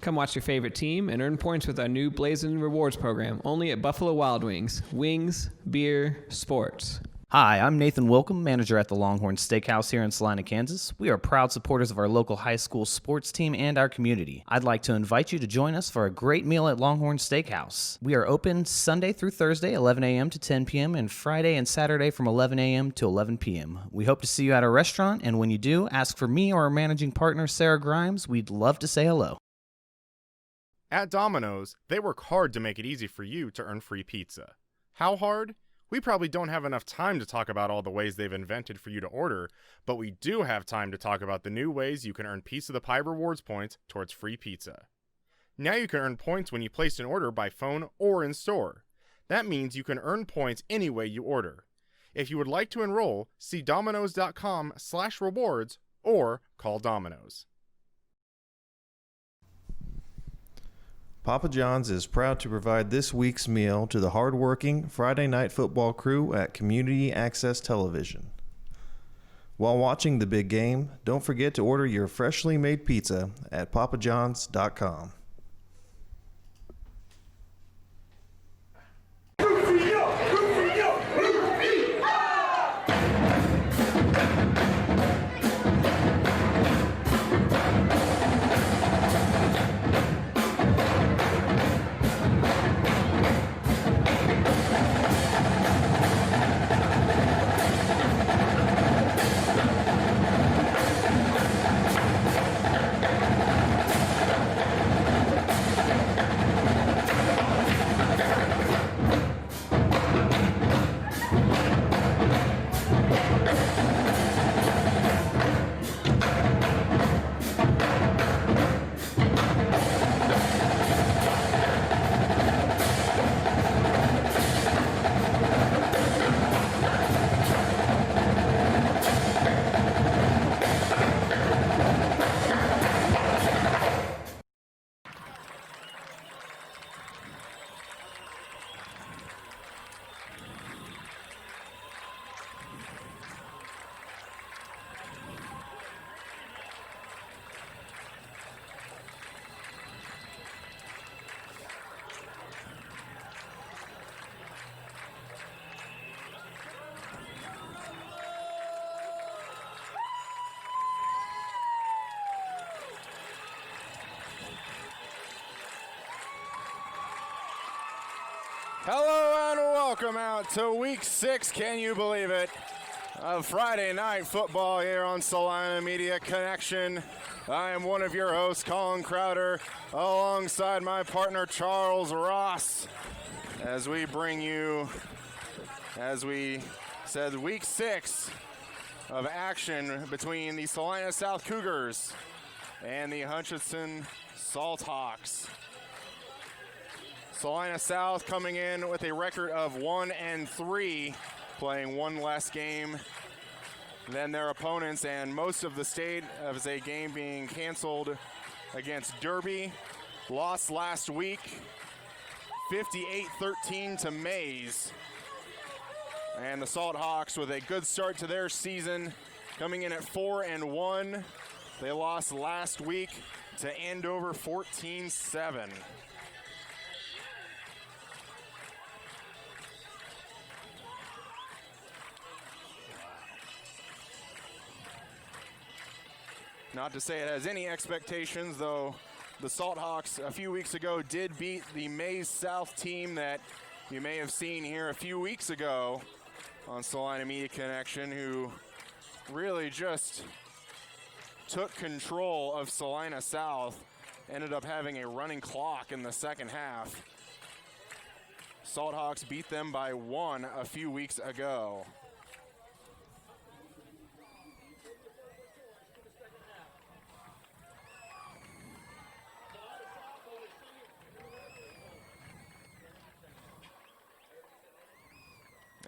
Come watch your favorite team and earn points with our new Blazin' Rewards program, only at Buffalo Wild Wings. Wings, beer, sports. Hi, I'm Nathan Wilcom, manager at the Longhorn Steakhouse here in Salina, Kansas. We are proud supporters of our local high school sports team and our community. I'd like to invite you to join us for a great meal at Longhorn Steakhouse. We are open Sunday through Thursday, 11 a.m. to 10 p.m., and Friday and Saturday from 11 a.m. to 11 p.m. We hope to see you at our restaurant, and when you do, ask for me or our managing partner, Sarah Grimes. We'd love to say hello. At Domino's, they work hard to make it easy for you to earn free pizza. How hard? We probably don't have enough time to talk about all the ways they've invented for you to order, but we do have time to talk about the new ways you can earn Piece of the Pie rewards points towards free pizza. Now you can earn points when you place an order by phone or in store. That means you can earn points any way you order. If you would like to enroll, see dominos.com/rewards or call Domino's. Papa John's is proud to provide this week's meal to the hardworking Friday Night Football crew at Community Access Television. While watching the big game, don't forget to order your freshly made pizza at papajohns.com. Hello and welcome out to Week 6, can you believe it, of Friday Night Football here on Salina Media Connection. I am one of your hosts, Colin Crowder, alongside my partner, Charles Ross, as we bring you, as we said, Week 6 of action between the Salina South Cougars and the Hutchinson Salthawks. Salina South coming in with a record of 1-3, playing one less game than their opponents, and most of the state of a game being canceled against Derby. Lost last week, 58-13 to Mays. And the Salthawks with a good start to their season, coming in at 4-1. They lost last week to Andover 14-7. Not to say it has any expectations, though the Salthawks a few weeks ago did beat the Mays South team that you may have seen here a few weeks ago on Salina Media Connection, who really just took control of Salina South, ended up having a running clock in the second half. Salthawks beat them by 1 a few weeks ago.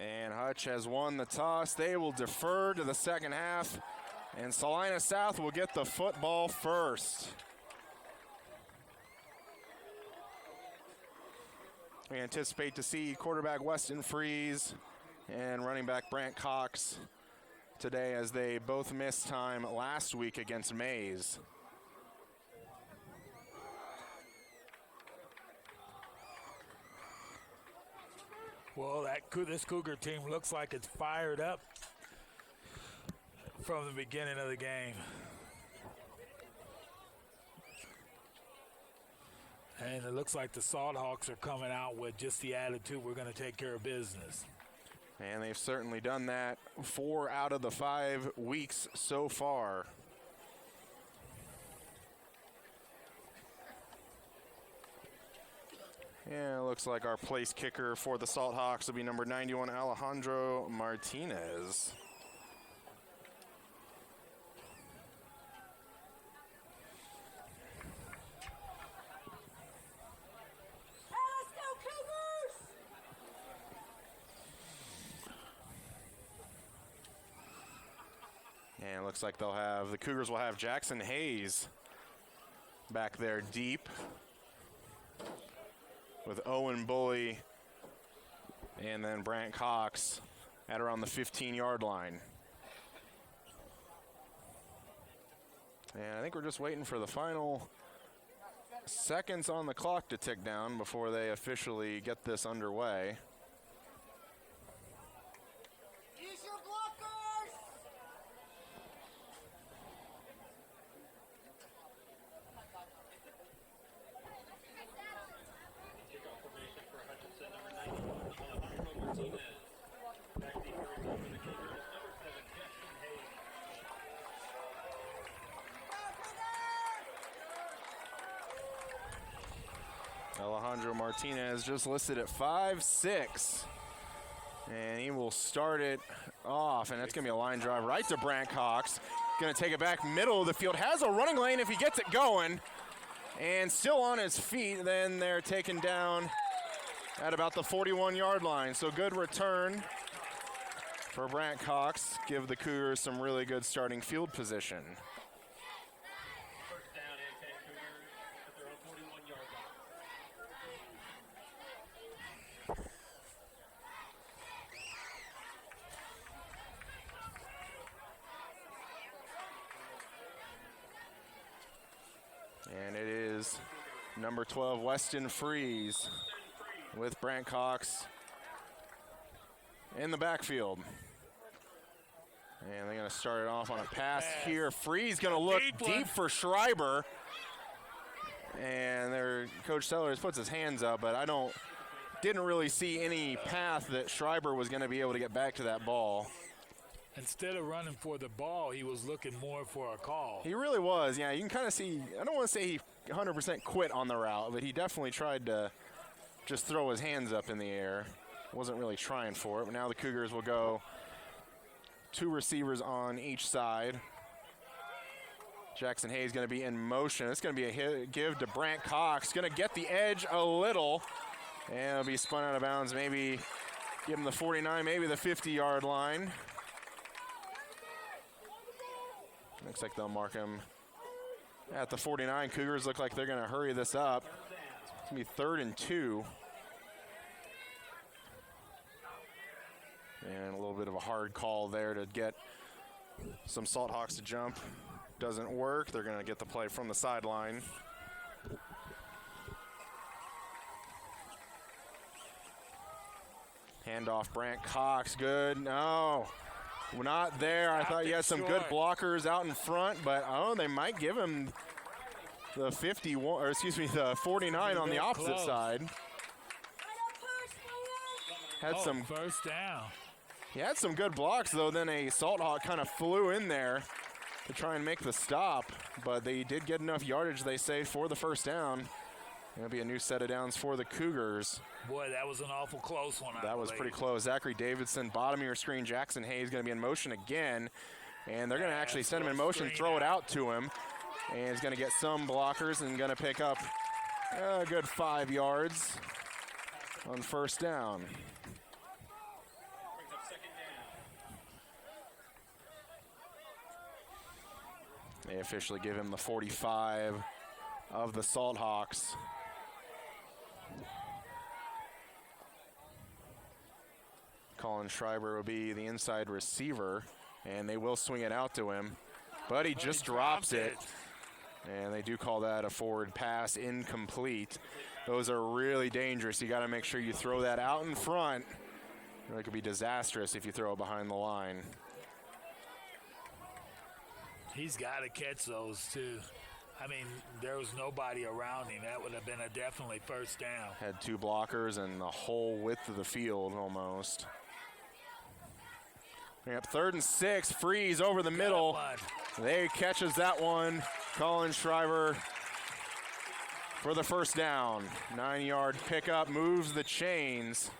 And Hutch has won the toss. They will defer to the second half, and Salina South will get the football first. We anticipate to see quarterback Weston Freeze and running back Brant Cox today, as they both missed time last week against Mays. Well, this Cougar team looks like it's fired up from the beginning of the game. And it looks like the Salthawks are coming out with just the attitude, we're going to take care of business. And they've certainly done that 4 out of the 5 weeks so far. Yeah, it looks like our place kicker for the Salthawks will be number 91, Alejandro Martinez. Let's go, Cougars! And it looks like the Cougars will have Jackson Hayes back there deep, with Owen Bully and then Brant Cox at around the 15-yard line. And I think we're just waiting for the final seconds on the clock to tick down before they officially get this underway. Use your blockers! Kickoff formation for Hutchinson, number 91, Alejandro Martinez. Back deep for the Cougars, number 7, Jackson Hayes. Alejandro Martinez just listed at 5'6", and he will start it off, and it's going to be a line drive right to Brant Cox. Going to take it back middle of the field, has a running lane if he gets it going, and still on his feet. Then they're taken down at about the 41-yard line. So good return for Brant Cox. Give the Cougars some really good starting field position. First down and 10 Cougars at their own 41-yard line. And it is number 12, Weston Freeze, with Brant Cox in the backfield. And they're going to start it off on a pass here. Freeze going to look deep for Schreiber. And their Coach Sellers puts his hands up, but didn't really see any path that Schreiber was going to be able to get back to that ball. Instead of running for the ball, he was looking more for a call. He really was, yeah. You can kind of see, I don't want to say he 100% quit on the route, but he definitely tried to just throw his hands up in the air. Wasn't really trying for it, but now the Cougars will go 2 receivers on each side. Jackson Hayes going to be in motion. It's going to be a give to Brant Cox. Going to get the edge a little, and it'll be spun out of bounds. Maybe give him the 49, maybe the 50-yard line. Looks like they'll mark him at the 49. Cougars look like they're going to hurry this up. It's going to be 3rd and 2. And a little bit of a hard call there to get some Salthawks to jump. Doesn't work. They're going to get the play from the sideline. Handoff, Brant Cox, good. No. Not there. I thought he had some good blockers out in front, but they might give him the 51, or excuse me, the 49 on the opposite side. Had some first down. He had some good blocks though. Then a Salthawk kind of flew in there to try and make the stop, but they did get enough yardage, they say, for the first down. It'll be a new set of downs for the Cougars. Boy, that was an awful close one. That was pretty close. Zachary Davidson, bottom of your screen. Jackson Hayes going to be in motion again. And they're going to actually send him in motion, throw it out to him. And he's going to get some blockers and going to pick up a good 5 yards on first down. Brings up 2nd down. They officially give him the 45 of the Salthawks. Colin Schreiber will be the inside receiver, and they will swing it out to him, but he just drops it. And they do call that a forward pass, incomplete. Those are really dangerous. You got to make sure you throw that out in front It could be disastrous if you throw it behind the line. He's got to catch those, too. I mean, there was nobody around him. That would have been a definitely first down. Had 2 blockers and the whole width of the field almost. Yep, 3rd and 6. Freeze over the middle. They catches that one. Colin Shriver for the first down. 9-yard pickup, moves the chains.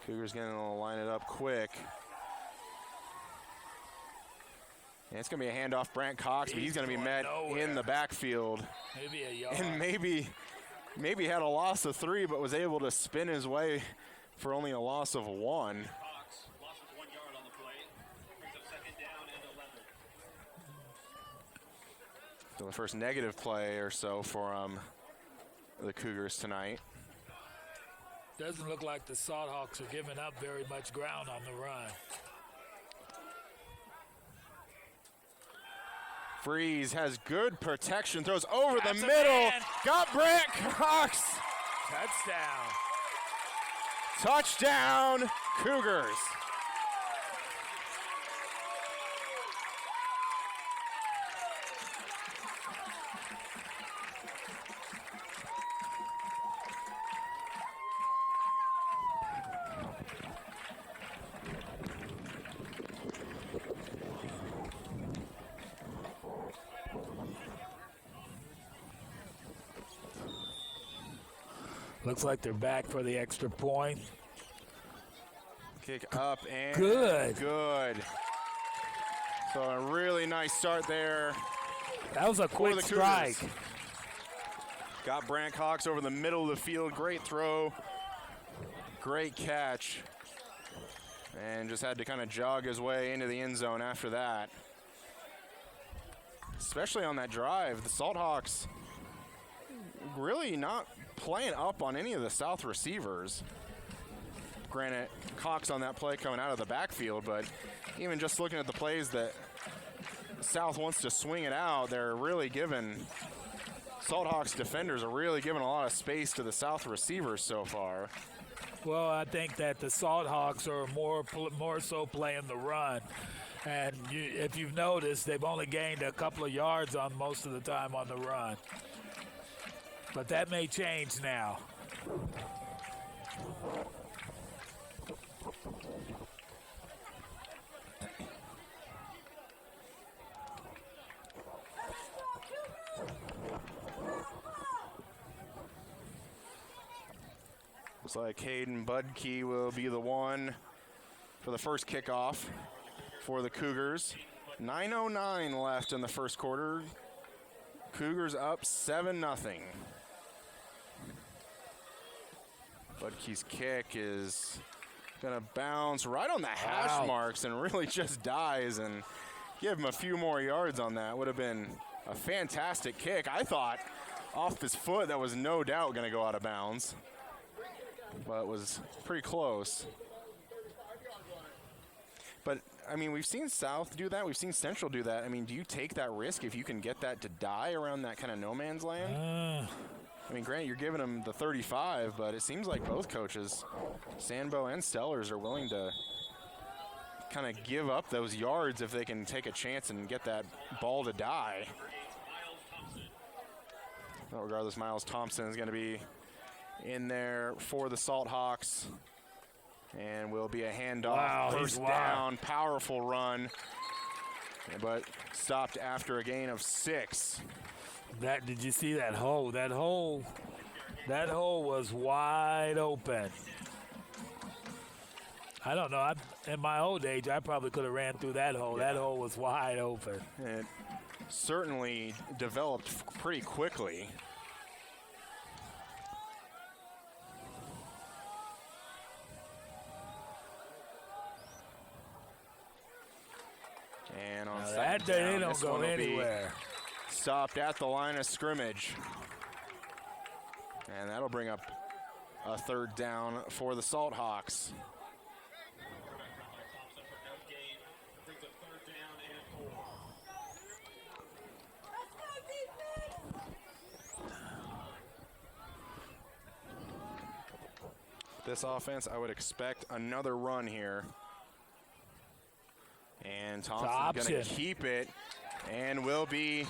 Cougars going to line it up quick. And it's going to be a handoff, Brant Cox, but he's going to be met in the backfield. Maybe a yard. And maybe had a loss of 3, but was able to spin his way for only a loss of 1. Cox lost 1 yard on the play. Brings up 2nd down and 11. So the first negative play or so for the Cougars tonight. Doesn't look like the Salthawks are giving up very much ground on the run. Freeze has good protection, throws over That's the a middle. man. Got Brant Cox. Touchdown. Touchdown, Cougars. Looks like they're back for the extra point. Kick up and Good. Good. So a really nice start there. That was a for quick the strike. Cougars. Got Brant Cox over the middle of the field. Great throw. Great catch. And just had to kind of jog his way into the end zone after that. Especially on that drive. The Salthawks really not playing up on any of the South receivers. Granted, Cox on that play coming out of the backfield, but even just looking at the plays that South wants to swing it out, they're really giving, Salthawks defenders are really giving a lot of space to the South receivers so far. Well, I think that the Salthawks are more so playing the run. And if you've noticed, they've only gained a couple of yards on most of the time on the run. But that may change now. Looks like Hayden Budke will be the one for the first kickoff for the Cougars. 9:09 left in the first quarter. Cougars up 7-0. Budke's kick is going to bounce right on the hash marks and really just dies, and give him a few more yards on that. Would have been a fantastic kick. I thought off his foot that was no doubt going to go out of bounds, but it was pretty close. But, I mean, we've seen South do that. We've seen Central do that. I mean, do you take that risk if you can get that to die around that kind of no man's land? I mean, Grant, you're giving them the 35, but it seems like both coaches, Sandbo and Stellers, are willing to kind of give up those yards if they can take a chance and get that ball to die. Well, regardless, Miles Thompson is going to be in there for the Salthawks, and will be a handoff. First down, powerful run, but stopped after a gain of 6. Did you see that hole? That hole was wide open. I don't know. In my old age, I probably could have ran through that hole. Yeah. That hole was wide open. It certainly developed pretty quickly. And on that day, they don't go anywhere. Stopped at the line of scrimmage. And that'll bring up a third down for the Salthawks. Let's go, this offense, I would expect another run here. And Thompson's going to keep it and will be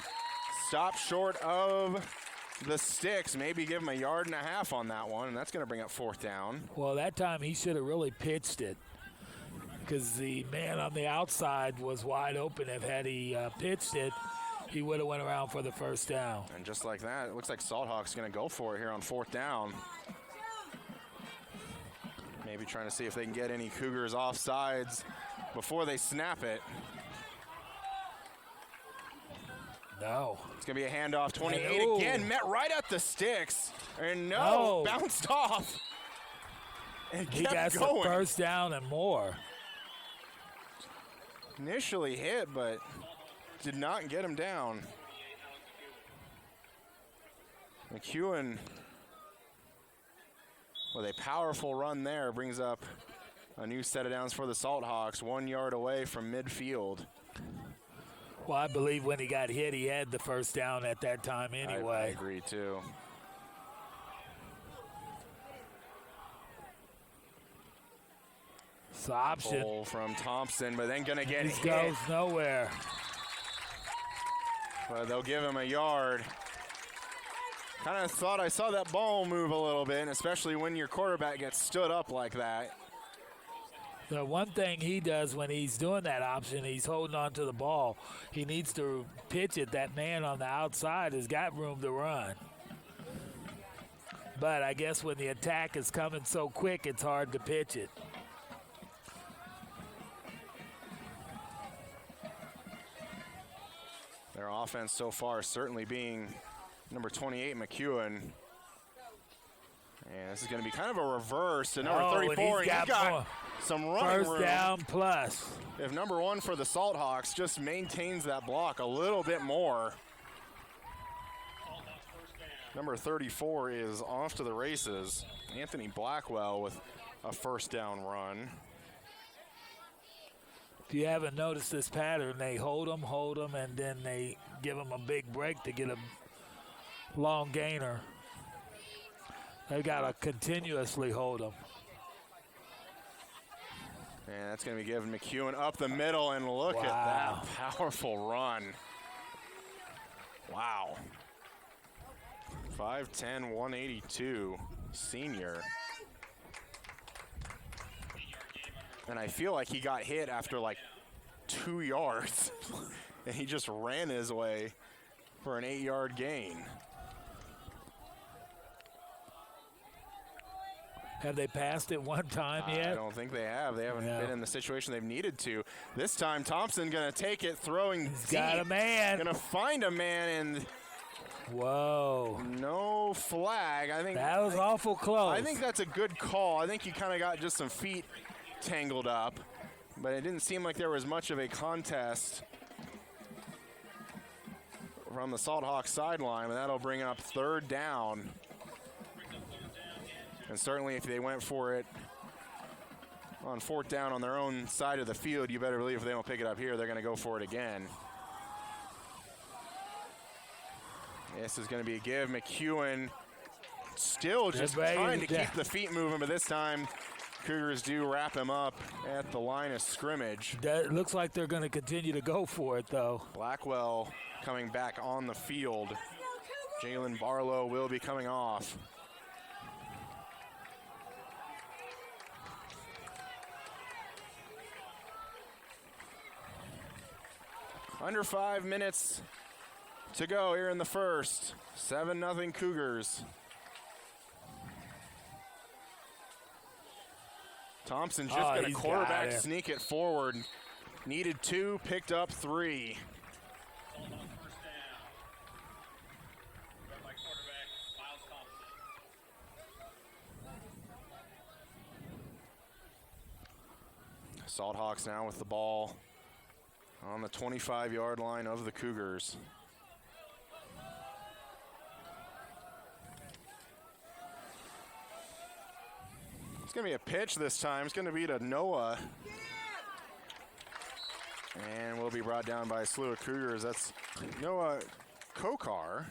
stopped short of the sticks. Maybe give him a yard and a half on that one, and that's going to bring up 4th down. Well, that time he should have really pitched it because the man on the outside was wide open. If had he pitched it, he would have went around for the 1st down. And just like that, it looks like Salthawks going to go for it here on 4th down. Maybe trying to see if they can get any Cougars offsides before they snap it. No. It's going to be a handoff. 28 again, met right at the sticks. And no, bounced off. And He kept got going. the 1st down and more. Initially hit, but did not get him down. McEwen with a powerful run there brings up a new set of downs for the Salthawks, 1 yard away from midfield. Well, I believe when he got hit, he had the 1st down at that time anyway. I agree, too. It's the option. Pull from Thompson, but then going to get He hit. goes nowhere. But they'll give him a yard. Kind of thought I saw that ball move a little bit, and especially when your quarterback gets stood up like that. The one thing he does when he's doing that option, he's holding on to the ball. He needs to pitch it. That man on the outside has got room to run. But I guess when the attack is coming so quick, it's hard to pitch it. Their offense so far certainly being number 28, McEwen. And this is going to be kind of a reverse to number 34. And he's got some running room. 1st down plus. If number 1 for the Salthawks just maintains that block a little bit more. Number 34 is off to the races. Anthony Blackwell with a 1st down run. If you haven't noticed this pattern, they hold them, and then they give them a big break to get a long gainer. They got to continuously hold them. And that's going to be given McEwen up the middle, and look at that powerful run. Wow. 5'10", 182, senior. And I feel like he got hit after like 2 yards, and he just ran his way for an 8-yard gain. Have they passed it one time yet? I don't think they have. They haven't been in the situation they've needed to. This time, Thompson going to take it, throwing deep. Got a man. Going to find a man, and whoa. No flag. I think that was awful close. I think that's a good call. I think he kind of got just some feet tangled up, but it didn't seem like there was much of a contest from the Salthawks sideline, and that'll bring up 3rd down. And certainly if they went for it on 4th down on their own side of the field, you better believe if they don't pick it up here, they're going to go for it again. This is going to be a give. McEwen still just trying to keep the feet moving, but this time Cougars do wrap him up at the line of scrimmage. That looks like they're going to continue to go for it, though. Blackwell coming back on the field. Jalen Barlow will be coming off. Under 5 minutes to go here in the first. 7-0 Cougars. Thompson just going to quarterback sneak it forward. Needed 2, picked up 3. Salthawks now with the ball on the 25-yard line of the Cougars. It's going to be a pitch this time. It's going to be to Noah. And will be brought down by a slew of Cougars. That's Noah Kokar,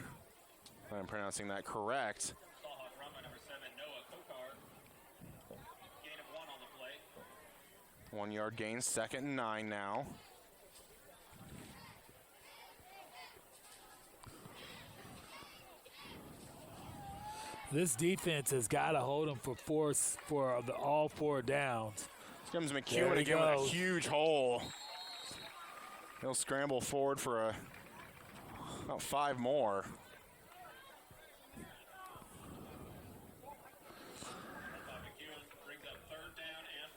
if I'm pronouncing that correct. 1 yard gain, 2nd and 9 now. This defense has got to hold them for all 4 downs. Here comes There McEwen he again with a goes. huge hole. He'll scramble forward for about 5 more. McEwen brings up 3rd down and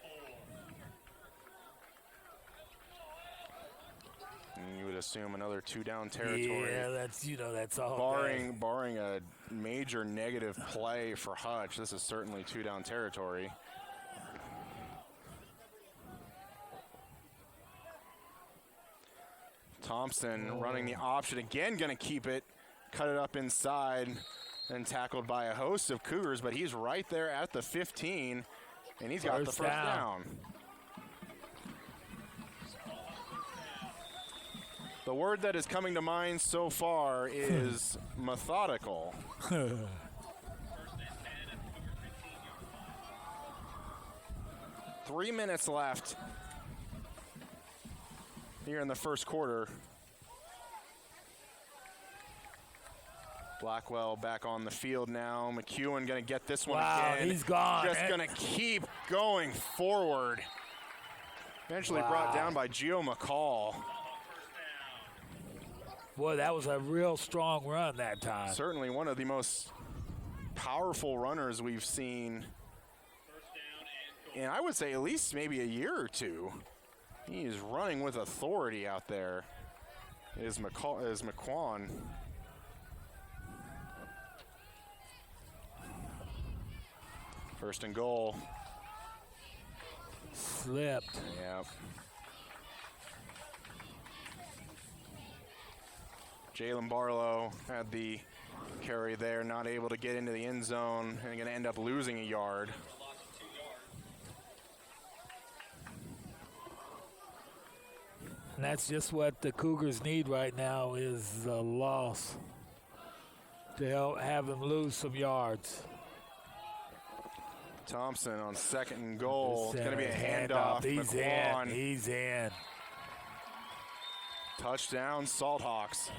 4. And you would assume another 2 down territory. Yeah, that's all. Barring a major negative play for Hutch, this is certainly 2 down territory. Thompson running the option again, going to keep it, cut it up inside, and tackled by a host of Cougars, but he's right there at the 15, and he's got the first down. The word that is coming to mind so far is methodical. 1st and 10 at the Cougar 15-yard line. 3 minutes left here in the first quarter. Blackwell back on the field now. McEwen going to get this one again. He's gone. Just going to keep going forward. Eventually brought down by Gio McCall. Boy, that was a real strong run that time. Certainly one of the most powerful runners we've seen, 1st down and goal. and I would say at least maybe a year or two. He is running with authority out there. Is McQuan. First and goal. Slipped. Yep. Jalen Barlow had the carry there, not able to get into the end zone, and going to end up losing a yard. A loss of 2 yards. And that's just what the Cougars need right now is a loss to help have them lose some yards. Thompson on 2nd and goal. It's going to be a handoff. He's McQuan. in. He's in. Touchdown, Salthawks.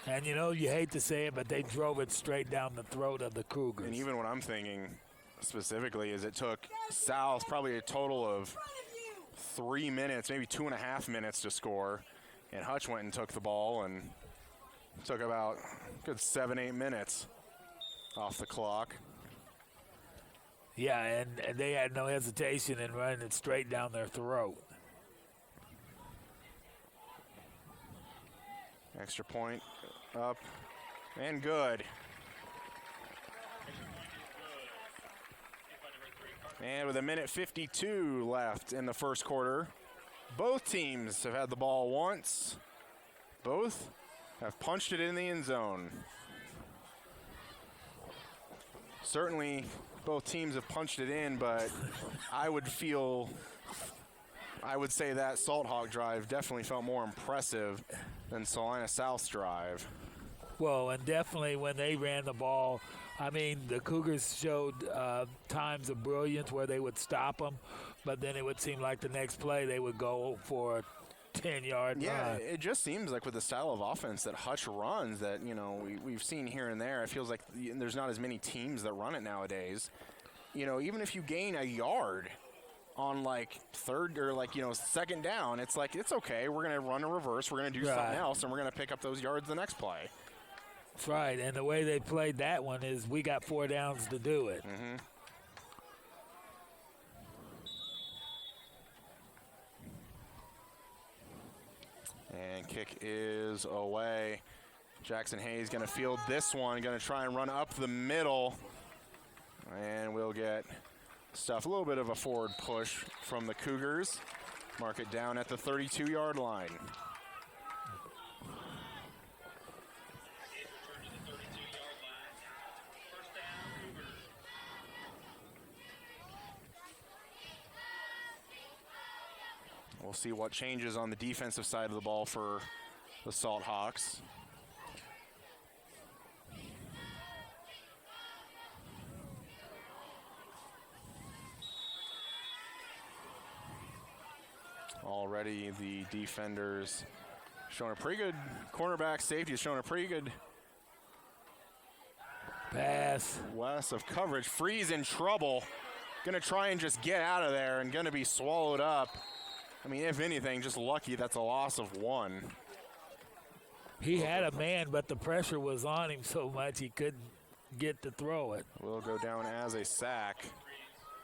And you hate to say it, but they drove it straight down the throat of the Cougars. And even what I'm thinking specifically is it took South probably a total of 3 minutes, maybe 2.5 minutes to score. And Hutch went and took the ball and took about a good 7-8 minutes off the clock. Yeah, and they had no hesitation in running it straight down their throat. Extra point up and good. And with 1:52 left in the first quarter, both teams have had the ball once. Both have punched it in the end zone. Certainly, both teams have punched it in, but I would say that Salt Hawk drive definitely felt more impressive than Salina South's drive. Well, and definitely when they ran the ball, I mean, the Cougars showed times of brilliance where they would stop them, but then it would seem like the next play they would go for a 10-yard Yeah, run. it just seems like with the style of offense that Hutch runs that, we've seen here and there, it feels like there's not as many teams that run it nowadays. Even if you gain a yard on third or 2nd down, it's like, it's okay. We're going to run a reverse. We're going to do something else, and we're going to pick up those yards the next play. That's right, and the way they played that one is we got 4 downs to do it. Mm-hmm. And kick is away. Jackson Hayes going to field this one, going to try and run up the middle. And we'll get stuff, a little bit of a forward push from the Cougars. Mark it down at the 32-yard line. We'll see what changes on the defensive side of the ball for the Salt Hawks. Already the defenders showing a pretty good cornerback. Safety is showing a pretty good Pass. West of coverage. Freeze in trouble. Gonna try and just get out of there and gonna be swallowed up. I mean, if anything, just lucky that's a loss of 1. He had a man, but the pressure was on him so much he couldn't get to throw it. Will go down as a sack.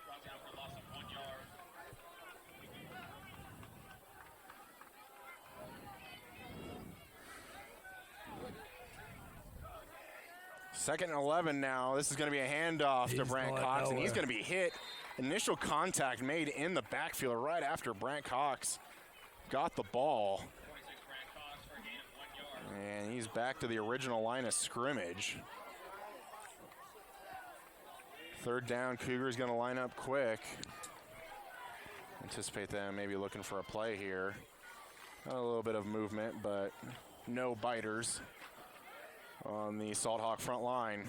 Brought down for a loss of 1 yard. Second and 11 now. This is going to be a handoff to He's Brant going Cox, and he's nowhere. going to be hit. Initial contact made in the backfield right after Brant Cox got the ball. 26 Brant Cox for a gain of 1 yard. And he's back to the original line of scrimmage. Third down, Cougars going to line up quick. Anticipate them maybe looking for a play here. A little bit of movement, but no biters on the Salthawk front line.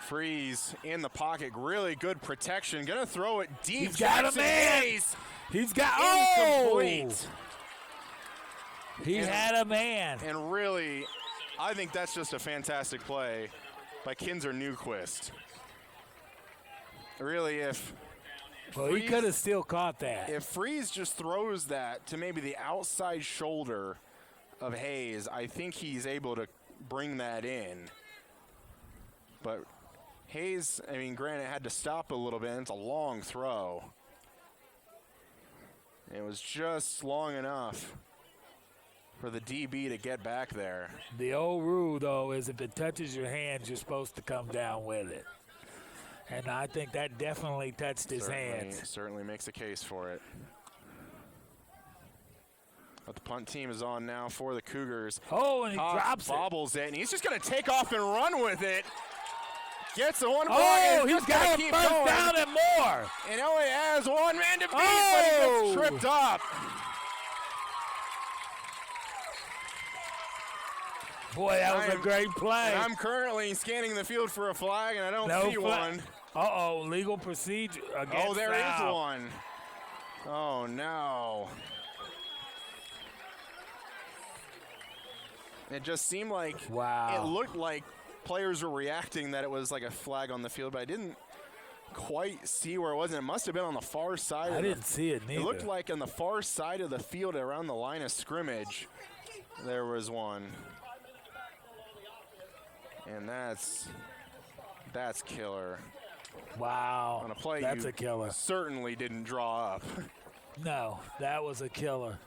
Freeze in the pocket, really good protection. Gonna throw it deep. He's got a Jackson man. Hayes, He's got incomplete. He had a man. And really, I think that's just a fantastic play by Kinzer Newquist. Really, if Well, he Freeze- could have still caught that. if Freeze just throws that to maybe the outside shoulder of Hayes, I think he's able to bring that in. But Hayes, I mean, granted, had to stop a little bit. It's a long throw. It was just long enough for the DB to get back there. The old rule, though, is if it touches your hands, you're supposed to come down with it. And I think that definitely touched his hands. Certainly makes a case for it. But the punt team is on now for the Cougars. Oh, and he Cox drops it. bobbles it, and he's just going to take off and run with it. Gets the one block, Oh, and he's just gonna got a keep first going. down and more. And only has one man to beat, Oh! but he gets tripped up. Boy, that was a great play. And I'm currently scanning the field for a flag, and I don't No see flag. one. Uh-oh, legal procedure against Oh, there is foul. one. Oh, no. It just seemed like Wow. it looked like players were reacting that it was like a flag on the field, but I didn't quite see where it was. And it must have been on the far side. I didn't see it It neither. looked like on the far side of the field around the line of scrimmage, there was one. And that's killer. Wow. On a play That's you a killer. certainly didn't draw up. No, that was a killer.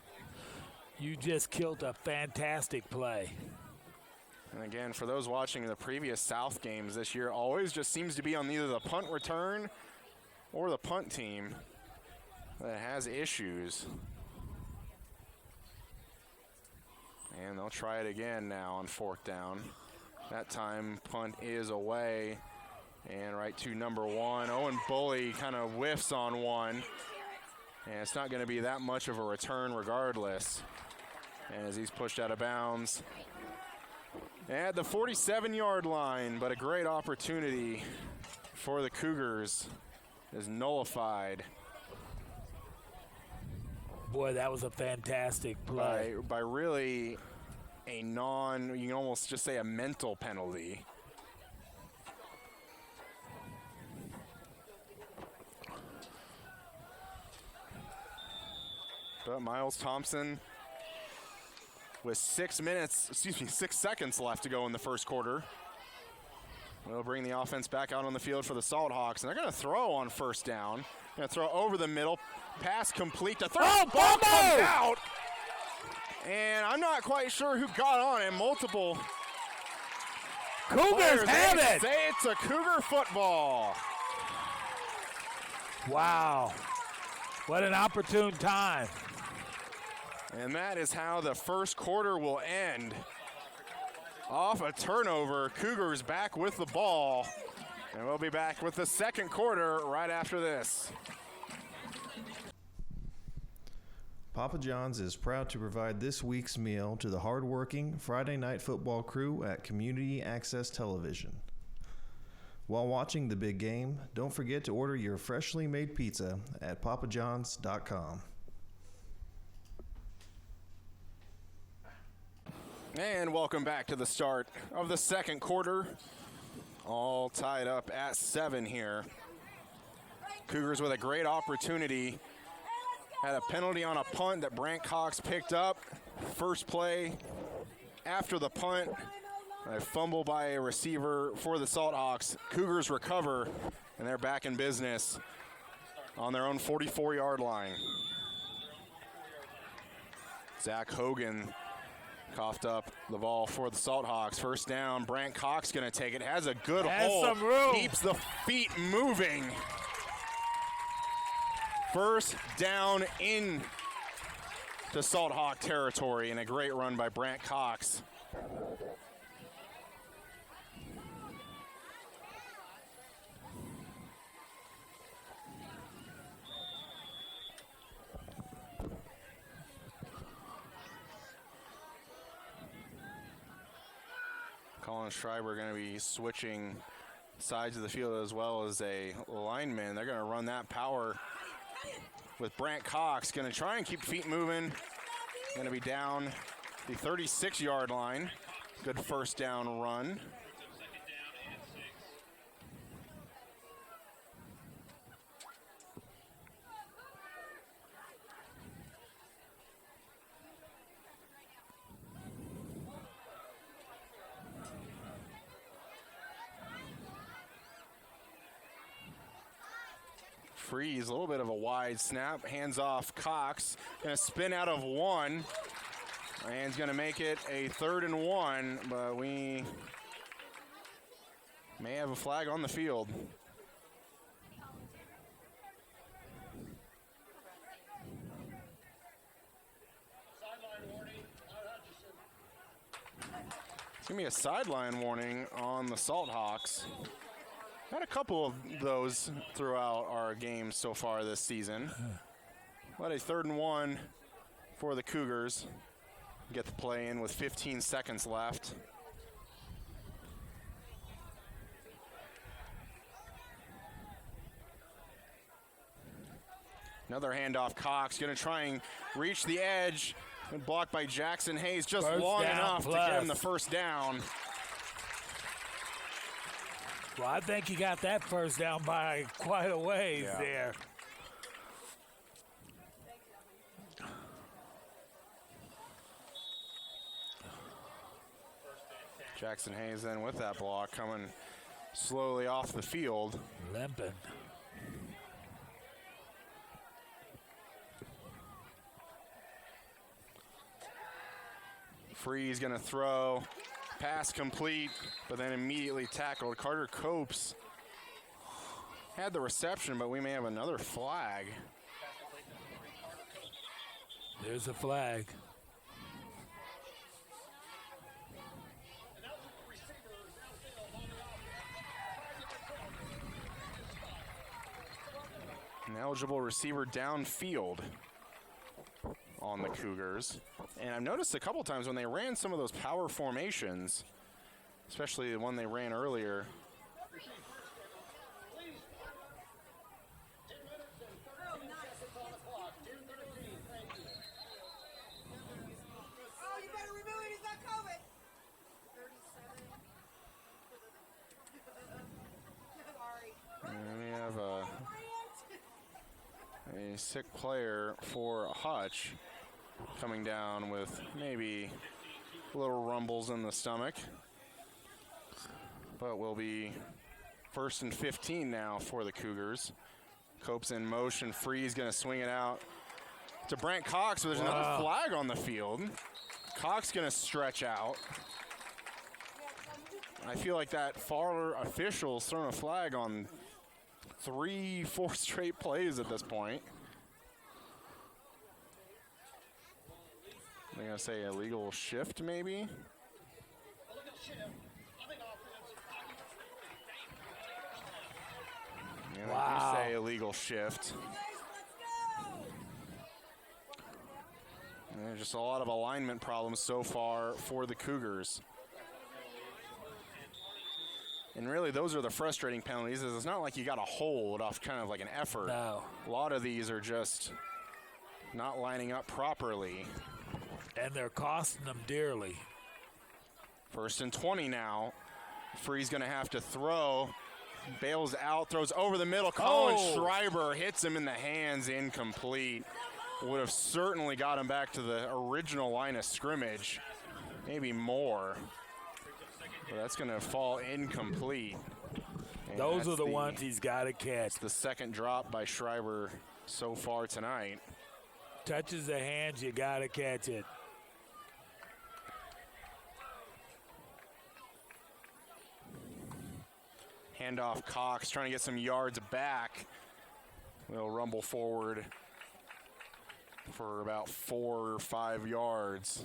You just killed a fantastic play. And again, for those watching the previous South games this year, always just seems to be on either the punt return or the punt team that has issues. And they'll try it again now on fourth down. That time, punt is away. And right to number 1. Owen Bully kind of whiffs on one. And it's not going to be that much of a return regardless, as he's pushed out of bounds at the 47-yard line. But a great opportunity for the Cougars is nullified Boy, that was a fantastic play. by really you can almost just say a mental penalty. But Miles Thompson with 6 seconds left to go in the first quarter. We'll bring the offense back out on the field for the Salthawks, and they're going to throw on first down. Going to throw over the middle, pass complete to third. Oh, Ball Bumbo! comes out, and I'm not quite sure who got on it. Multiple Cougars players have they it. say it's a Cougar football. Wow. What an opportune time. And that is how the first quarter will end. Off a turnover, Cougars back with the ball. And we'll be back with the second quarter right after this. Papa John's is proud to provide this week's meal to the hardworking Friday night football crew at Community Access Television. While watching the big game, don't forget to order your freshly made pizza at papajohns.com. And welcome back to the start of the second quarter. All tied up at 7 here. Cougars with a great opportunity. Had a penalty on a punt that Brant Cox picked up. First play after the punt. A fumble by a receiver for the Salthawks. Cougars recover, and they're back in business on their own 44-yard line. Zach Hogan coughed up the ball for the Salthawks. First down, Brant Cox going to take it. Has a good hold. Some room. Keeps the feet moving. First down in to Salthawk territory, and a great run by Brant Cox. Colin Schreiber going to be switching sides of the field as well as a lineman. They're going to run that power with Brant Cox. Going to try and keep feet moving. Going to be down the 36-yard line. Good first down run. Freeze, a little bit of a wide snap, hands off Cox, gonna spin out of one, and he's gonna make it a 3rd and 1, but we may have a flag on the field. Sideline warning on Hutchinson. It's gonna be a sideline warning on the Salthawks. Had a couple of those throughout our games so far this season. But a 3rd and 1 for the Cougars. Get the play in with 15 seconds left. Another handoff. Cox going to try and reach the edge. And blocked by Jackson Hayes just First long down enough plus. to get him the first down. Well, I think he got that first down by quite a ways there. Jackson Hayes then with that block coming slowly off the field. Limping. Freeze going to throw. Pass complete, but then immediately tackled. Carter Copes had the reception, but we may have another flag. There's a flag. An eligible receiver downfield on the Cougars. And I've noticed a couple times when they ran some of those power formations, especially the one they ran earlier, Oh, you better remove it. He's not COVID. 37. Sorry. and we have a sick player for Hutch coming down with maybe little rumbles in the stomach. But will be 1st and 15 now for the Cougars. Copes in motion. Freeze going to swing it out to Brant Cox, but there's another flag on the field. Cox going to stretch out. I feel like that far official's thrown a flag on 3-4 straight plays at this point. They're going to say illegal shift, maybe? Yeah, Wow. they do say illegal shift. And there's just a lot of alignment problems so far for the Cougars. And really, those are the frustrating penalties. Is it's not like you got a hold off kind of like an effort. No. A lot of these are just not lining up properly. And they're costing them dearly. 1st and 20 now. Free's going to have to throw. Bails out, throws over the middle. Colin Schreiber hits him in the hands, incomplete. Would have certainly got him back to the original line of scrimmage, maybe more. But that's going to fall incomplete. And those are the ones he's got to catch. The second drop by Schreiber so far tonight. Touches the hands, you got to catch it. Handoff Cox trying to get some yards back. They'll rumble forward for about 4 or 5 yards.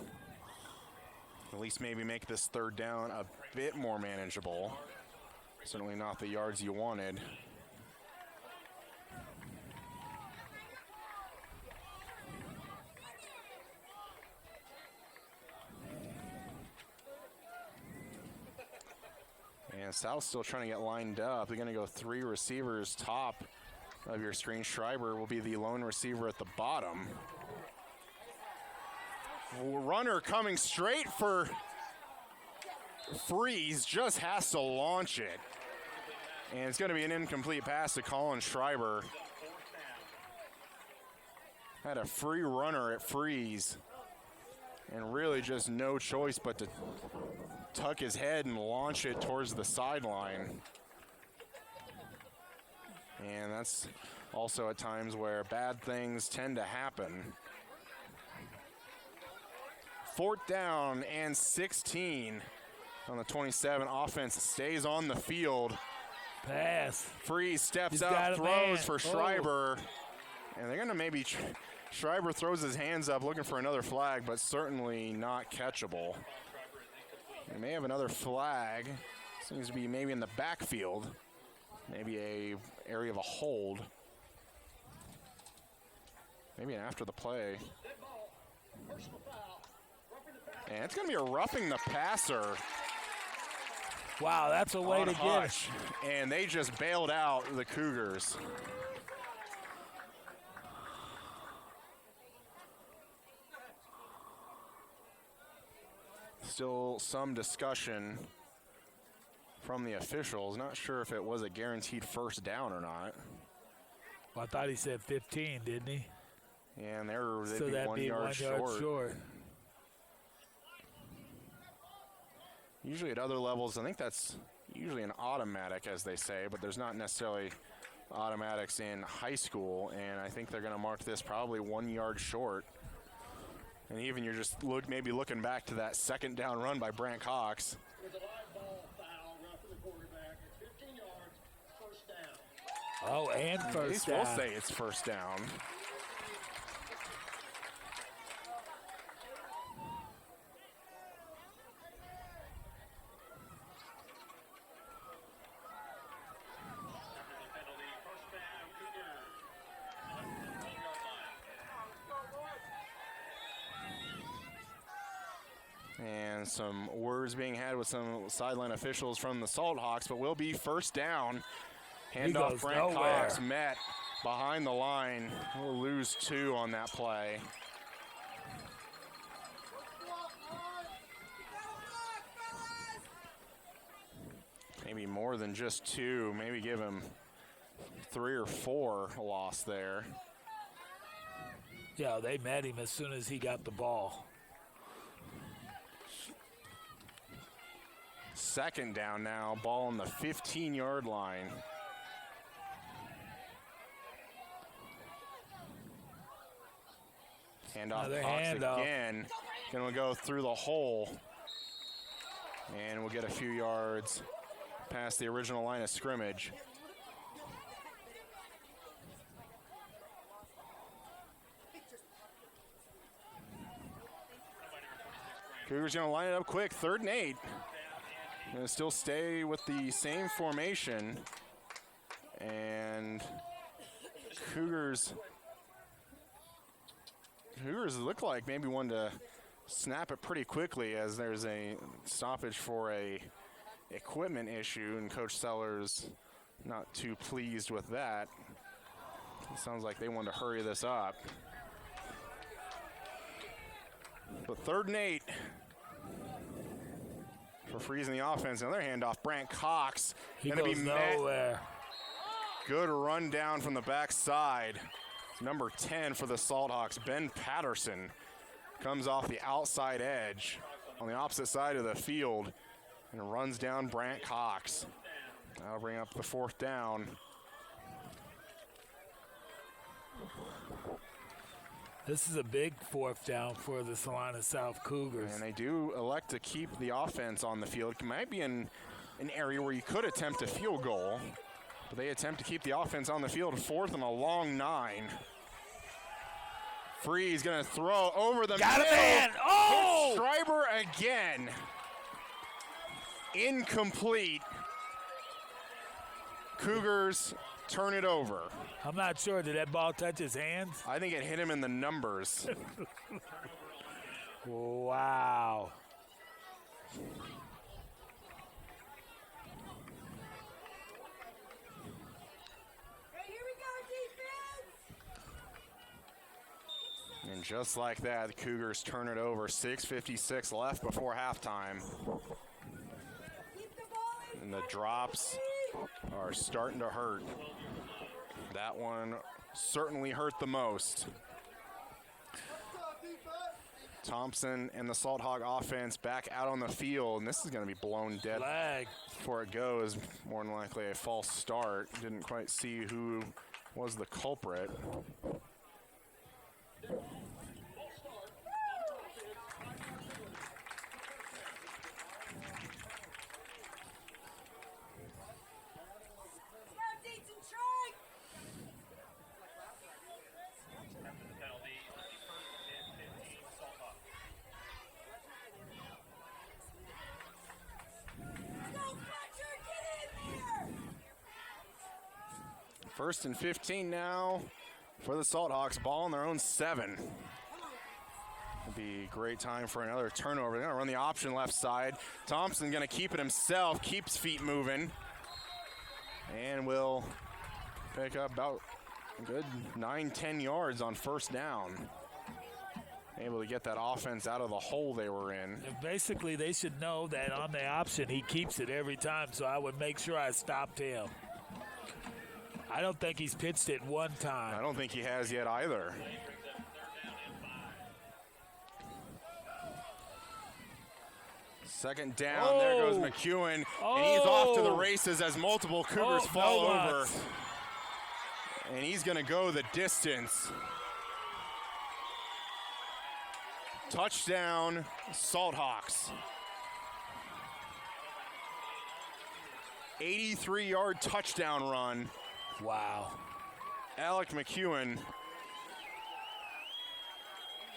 At least maybe make this 3rd down a bit more manageable. Certainly not the yards you wanted. And South's still trying to get lined up. They're going to go 3 receivers top of your screen. Schreiber will be the lone receiver at the bottom. Runner coming straight for Freeze, just has to launch it. And it's going to be an incomplete pass to Colin Schreiber. Had a free runner at Freeze. And really just no choice but to tuck his head and launch it towards the sideline. And that's also at times where bad things tend to happen. 4th down and 16 on the 27. Offense stays on the field. Pass. Freeze steps He's up, throws for Oh. Schreiber. And they're going to maybe Schreiber throws his hands up looking for another flag, but certainly not catchable. They may have another flag. Seems to be maybe in the backfield. Maybe a area of a hold. Maybe an after the play. And it's going to be a roughing the passer. Wow, that's a way on to get Hutch. And they just bailed out the Cougars. Still some discussion from the officials. Not sure if it was a guaranteed 1st down or not. Well, I thought he said 15, didn't he? And they'd So be that'd 1 be yard 1 short. yard short. Usually at other levels, I think that's usually an automatic, as they say, but there's not necessarily automatics in high school, and I think they're going to mark this probably 1 yard short. And even you're just maybe looking back to that 2nd down run by Brant Cox. With a live ball foul, roughing the quarterback at 15 yards, 1st down. Oh, and At first least down. we'll say it's 1st down. Penalty, 1st down, Cougars. On the 12-yard line. And some words being had with some sideline officials from the Salthawks, but will be 1st down. Handoff goes Brant nowhere. Cox met behind the line. We'll lose 2 on that play. Maybe more than just 2. Maybe give him 3 or 4 loss there. Yeah, they met him as soon as he got the ball. 2nd down now. Ball on the 15-yard line. Handoff Another Cox handoff. again. Going to go through the hole. And we'll get a few yards past the original line of scrimmage. Cougars going to line it up quick. 3rd and 8. Going to still stay with the same formation. And Cougars look like maybe one to snap it pretty quickly as there's a stoppage for a equipment issue, and Coach Sellers not too pleased with that. It sounds like they wanted to hurry this up. But 3rd and 8 for freezing the offense. Another handoff. Brant Cox He going to be goes met. nowhere. Good run down from the backside. Number 10 for the Salthawks, Ben Patterson, comes off the outside edge on the opposite side of the field and runs down Brant Cox. That'll bring up the 4th down. This is a big 4th down for the Salina South Cougars. And they do elect to keep the offense on the field. It might be in an area where you could attempt a field goal, but they attempt to keep the offense on the field. 4th and a long 9. Free's going to throw over the Got middle. it, man! Oh! Hits Schreiber again. Incomplete. Cougars turn it over. I'm not sure. Did that ball touch his hands? I think it hit him in the numbers. Wow. Hey, here we go, defense! And just like that, the Cougars turn it over. 6:56 left before halftime. Keep the ball in And the front, drops please. are starting to hurt. That one certainly hurt the most. Thompson and the Salt Hog offense back out on the field, and this is going to be blown dead Flag. before it goes. More than likely a false start. Didn't quite see who was the culprit. Scout deeds and try! After the penalty, 1st and 15, Salthawks. Go, Fletcher, get in there! 1st and 15 now for the Salt Hawks. Ball on their own 7. It'll be a great time for another turnover. They're going to run the option left side. Thompson going to keep it himself, keeps feet moving, and will pick up about a good 9-10 yards on 1st down. Able to get that offense out of the hole they were in. Basically, they should know that on the option, he keeps it every time, so I would make sure I stopped him. I don't think he's pitched it one I time. don't think he has yet either. Second down, there goes McEwen, and he's off to the races as multiple Cougars fall no over. lots. And he's going to go the distance. Touchdown, Salthawks. 83-yard touchdown run. Wow. Alec McEwen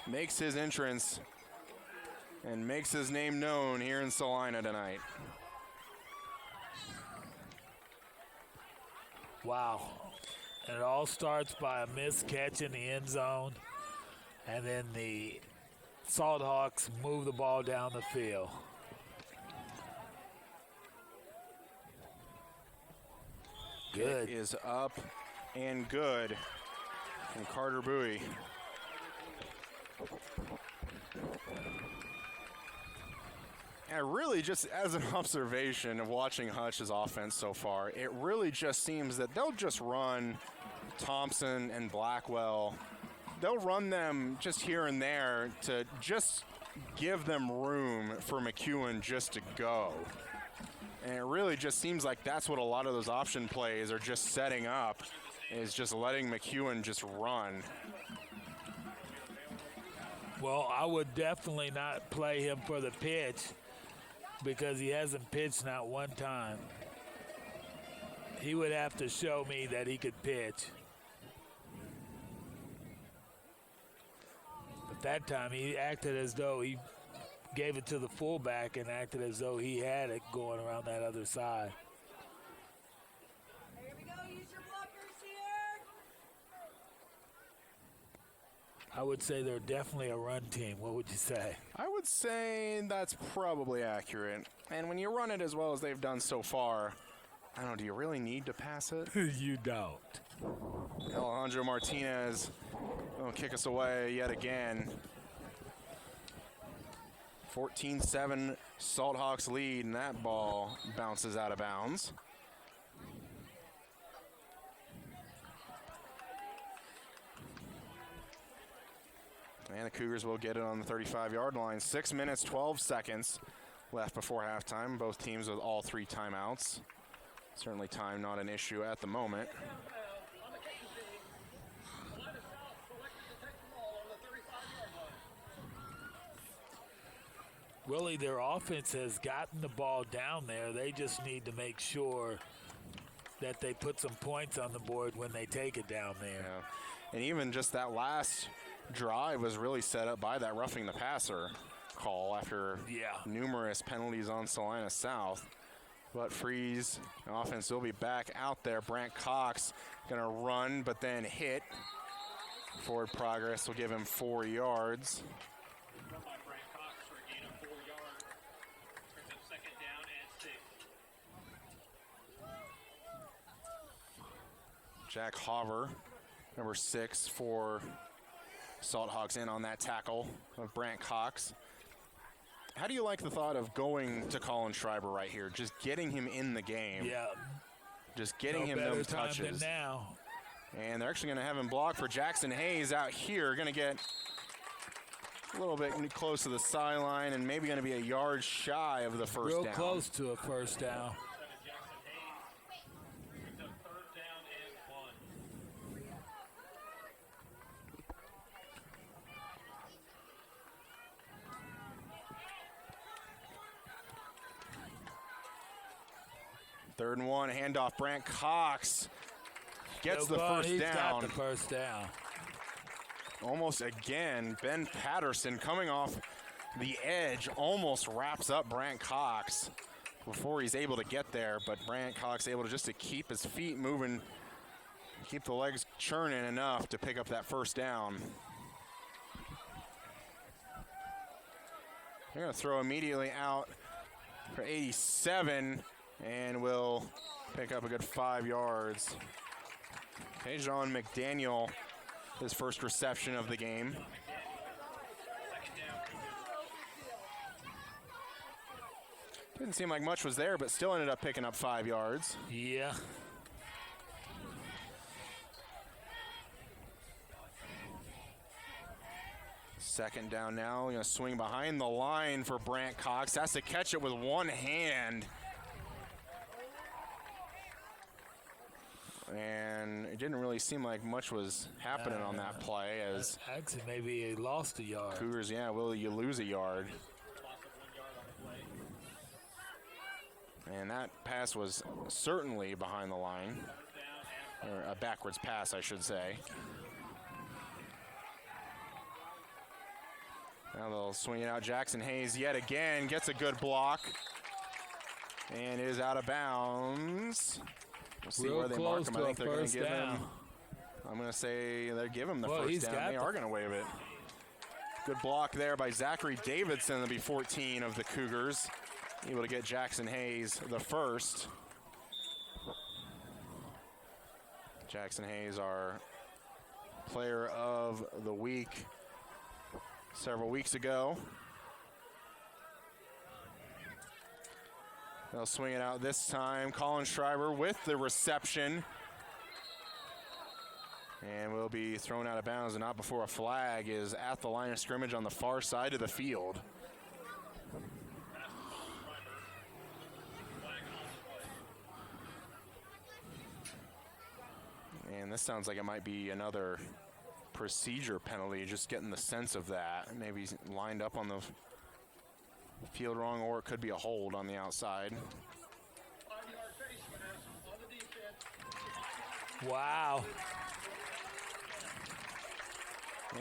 makes his entrance and makes his name known here in Salina tonight. Wow. And it all starts by a missed catch in the end zone, and then the Salt Hawks move the ball down the field. Good. It is up and good from Carter Bowie. And really, just as an observation of watching Hutch's offense so far, it really just seems that they'll just run Thompson and Blackwell. They'll run them just here and there to just give them room for McEwen just to go. And it really just seems like that's what a lot of those option plays are just setting up, is just letting McEwen just run. Well, I would definitely not play him for the pitch because he hasn't pitched not one time. He would have to show me that he could pitch. But that time he acted as though he gave it to the fullback and acted as though he had it going around that other side. Here we go, use your blockers here. I would say they're definitely a run team. What would you say? I would say that's probably accurate. And when you run it as well as they've done so far, I don't know, do you really need to pass it? You don't. Alejandro Martinez will kick us away yet again. 14-7 Salthawks lead, and that ball bounces out of bounds. And the Cougars will get it on the 35-yard line. 6 minutes, 12 seconds left before halftime. Both teams with all 3 timeouts. Certainly time not an issue at the moment. On the kicking team, Salina South selected to take the ball on the 35-yard line. Willie, their offense has gotten the ball down there. They just need to make sure that they put some points on the board when they take it down there. Yeah. And even just that last drive was really set up by that roughing the passer call after numerous penalties on Salina South. But Freeze, the offense will be back out there. Brant Cox going to run, but then hit. Forward progress will give him 4 yards. Run by Brant Cox for a gain of 4 yards. Brings up second down and 6. Jack Hover, number 6 for Salthawks, in on that tackle of Brant Cox. How do you like the thought of going to Colin Schreiber right here? Just getting him in the game. Yeah. Just getting No him better those time touches. than now. And they're actually going to have him blocked for Jackson Hayes out here. Going to get a little bit close to the sideline and maybe going to be a yard shy of the first down. Real close to a first down. Jackson Hayes brings up third down and 1. Third and 1, handoff. Brant Cox gets the Ball, first he's down. got the first down. Almost again, Ben Patterson coming off the edge almost wraps up Brant Cox before he's able to get there, but Brant Cox able to just to keep his feet moving, keep the legs churning enough to pick up that first down. They're going to throw immediately out for 87 and will pick up a good 5 yards. Tejon McDaniel, his first reception of the game. Didn't seem like much was there, but still ended up picking up 5 yards. Yeah. Second down now. Going to swing behind the line for Brant Cox. Has to catch it with one hand. And it didn't really seem like much was happening on that play as Actually, maybe he lost a yard. Cougars, will you lose a yard? Loss of 1 yard on the play. And that pass was certainly behind the line. Or a backwards pass, I should say. Now they'll swing it out. Jackson Hayes yet again gets a good block. And is out of bounds. We'll see where they mark him. I think they're going to give him. I'm going to say they give him the first down. They are going to waive it. Good block there by Zachary Davidson. That'll be 14 of the Cougars. Able to get Jackson Hayes the first. Jackson Hayes, our player of the week several weeks ago. They'll swing it out this time. Colin Schreiber with the reception. And will be thrown out of bounds, and not before a flag is at the line of scrimmage on the far side of the field. And this sounds like it might be another procedure penalty, just getting the sense of that. Maybe he's lined up on the field wrong, or it could be a hold on the outside. 5-yard face mask on the defense. Wow.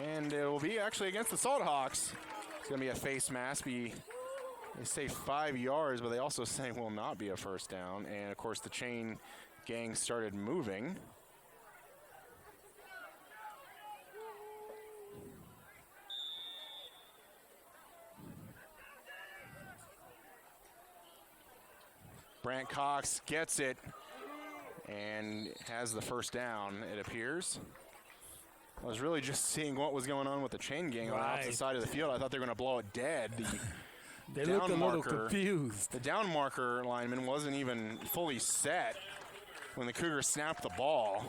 And it will be actually against the Salthawks. It's going to be a face mask. They say 5 yards, but they also say will not be a first down. And, of course, the chain gang started moving. Brant Cox gets it and has the first down, it appears. I was really just seeing what was going on with the chain gang on the opposite side of the field. I thought they were going to blow it dead. They looked a little confused. The down marker lineman wasn't even fully set when the Cougars snapped the ball.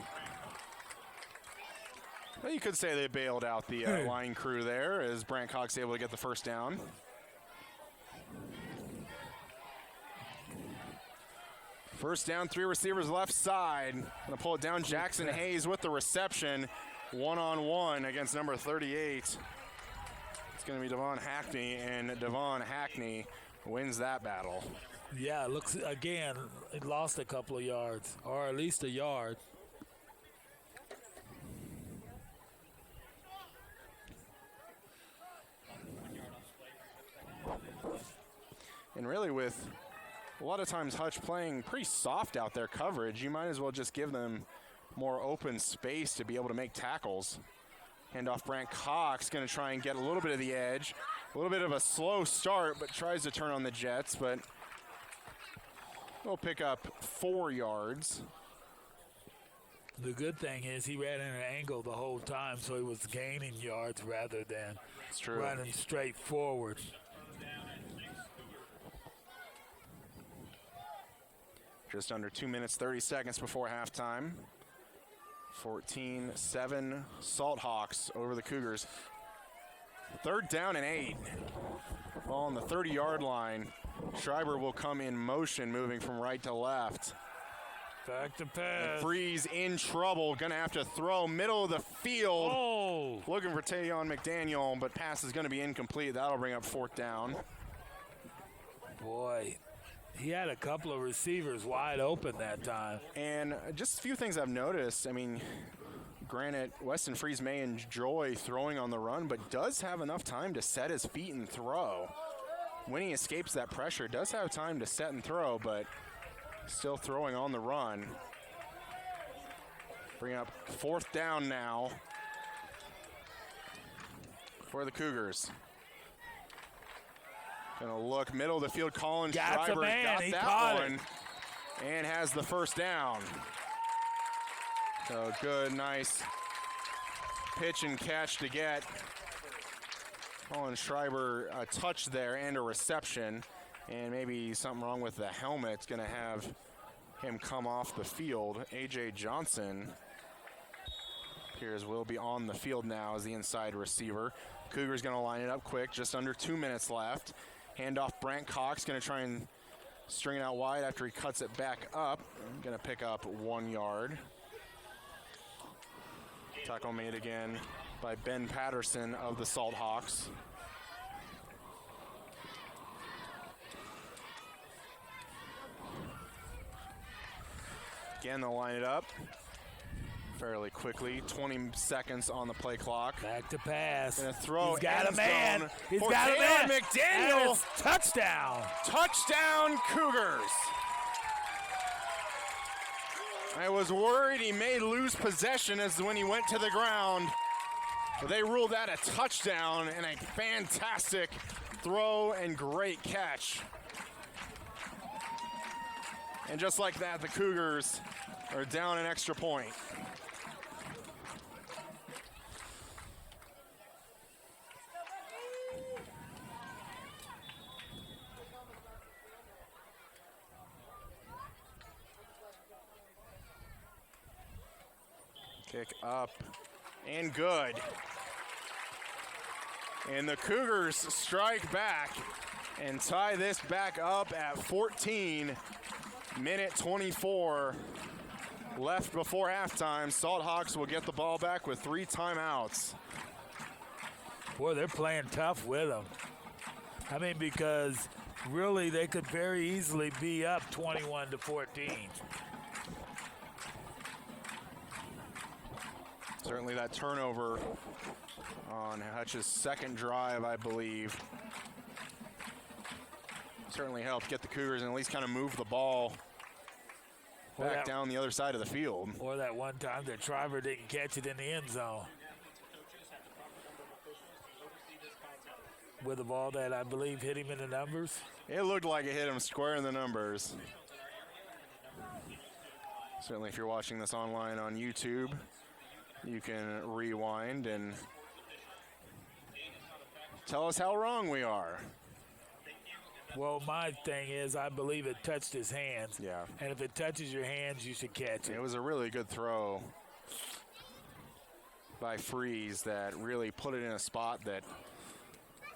Well, you could say they bailed out the line crew there as Brant Cox able to get the first down. First down, 3 receivers left side. Gonna pull it down. Jackson Hayes with the reception. One-on-one against number 38. It's gonna be Devon Hackney, and Devon Hackney wins that battle. Yeah, it looks, again, it lost a couple of yards, or at least a yard. And really with a lot of times Hutch playing pretty soft out there coverage, you might as well just give them more open space to be able to make tackles. Hand off Brant Cox, going to try and get a little bit of the edge. A little bit of a slow start, but tries to turn on the Jets, but we'll pick up 4 yards. The good thing is he ran in an angle the whole time, so he was gaining yards rather than running straight forward. Just under 2 minutes, 30 seconds before halftime. 14-7 Salthawks over the Cougars. 3rd down and 8. Ball on the 30-yard line. Schreiber will come in motion, moving from right to left. Back to pass. Freeze in trouble. Going to have to throw middle of the field. Oh! Looking for Tayon McDaniel, but pass is going to be incomplete. That'll bring up 4th down. Boy, he had a couple of receivers wide open that time. And just a few things I've noticed. I mean, granted, Weston Freeze may enjoy throwing on the run, but does have enough time to set his feet and throw. When he escapes that pressure, does have time to set and throw, but still throwing on the run. Bring up 4th down now for the Cougars. Gonna look middle of the field. Colin Schreiber got that one and has the first down. So good, nice pitch and catch to get Colin Schreiber a touch there and a reception. And maybe something wrong with the helmet. It's gonna have him come off the field. A.J. Johnson appears will be on the field now as the inside receiver. Cougars gonna line it up quick, just under 2 minutes left. Hand off Brant Cox, gonna try and string it out wide after he cuts it back up. Gonna pick up 1 yard. Tackle made again by Ben Patterson of the Salthawks. Again, they'll line it up fairly quickly. 20 seconds on the play clock. Back to pass. Gonna throw. He's got a man. He's for got a man. McDaniel. And it's touchdown. Touchdown, Cougars. I was worried he may lose possession as when he went to the ground. But they ruled that a touchdown and a fantastic throw and great catch. And just like that, the Cougars are down an extra point. Kick up and good. And the Cougars strike back and tie this back up at 14. Minute 24 left before halftime. Salthawks will get the ball back with 3 timeouts. Boy, they're playing tough with them. I mean, because really they could very easily be up 21-14. Certainly that turnover on Hutch's second drive, I believe, certainly helped get the Cougars and at least kind of move the ball back down the other side of the field. Or that one time that Schreiber didn't catch it in the end zone. With a ball that I believe hit him in the numbers. It looked like it hit him square in the numbers. Certainly if you're watching this online on YouTube, you can rewind and tell us how wrong we are. Well, my thing is, I believe it touched his hands. Yeah. And if it touches your hands, you should catch it. It was a really good throw by Freeze that really put it in a spot that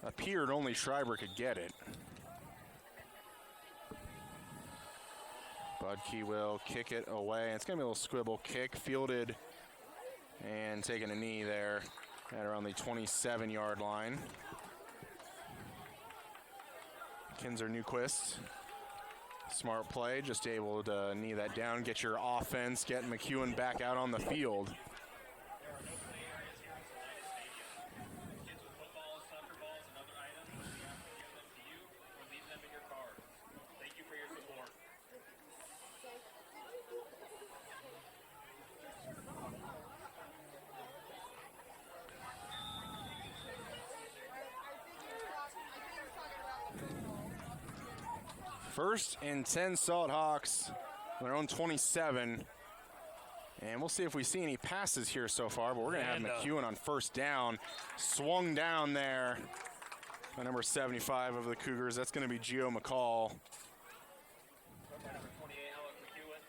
appeared only Schreiber could get it. Budke will kick it away. It's going to be a little squibble kick, fielded and taking a knee there at around the 27-yard line. Kinzer Newquist, smart play, just able to knee that down, get your offense, get McEwen back out on the field. There are no play areas here in Salina Stadium. Kids with footballs, soccer balls, and other items, we have to give them to you or leave them in your car. Thank you for your support. First and 10 Salthawks on their own 27. And we'll see if we see any passes here so far, but we're going to have McEwen on first down. Swung down there by number 75 of the Cougars. That's going to be Gio McCall. Number 28, Alec McEwen.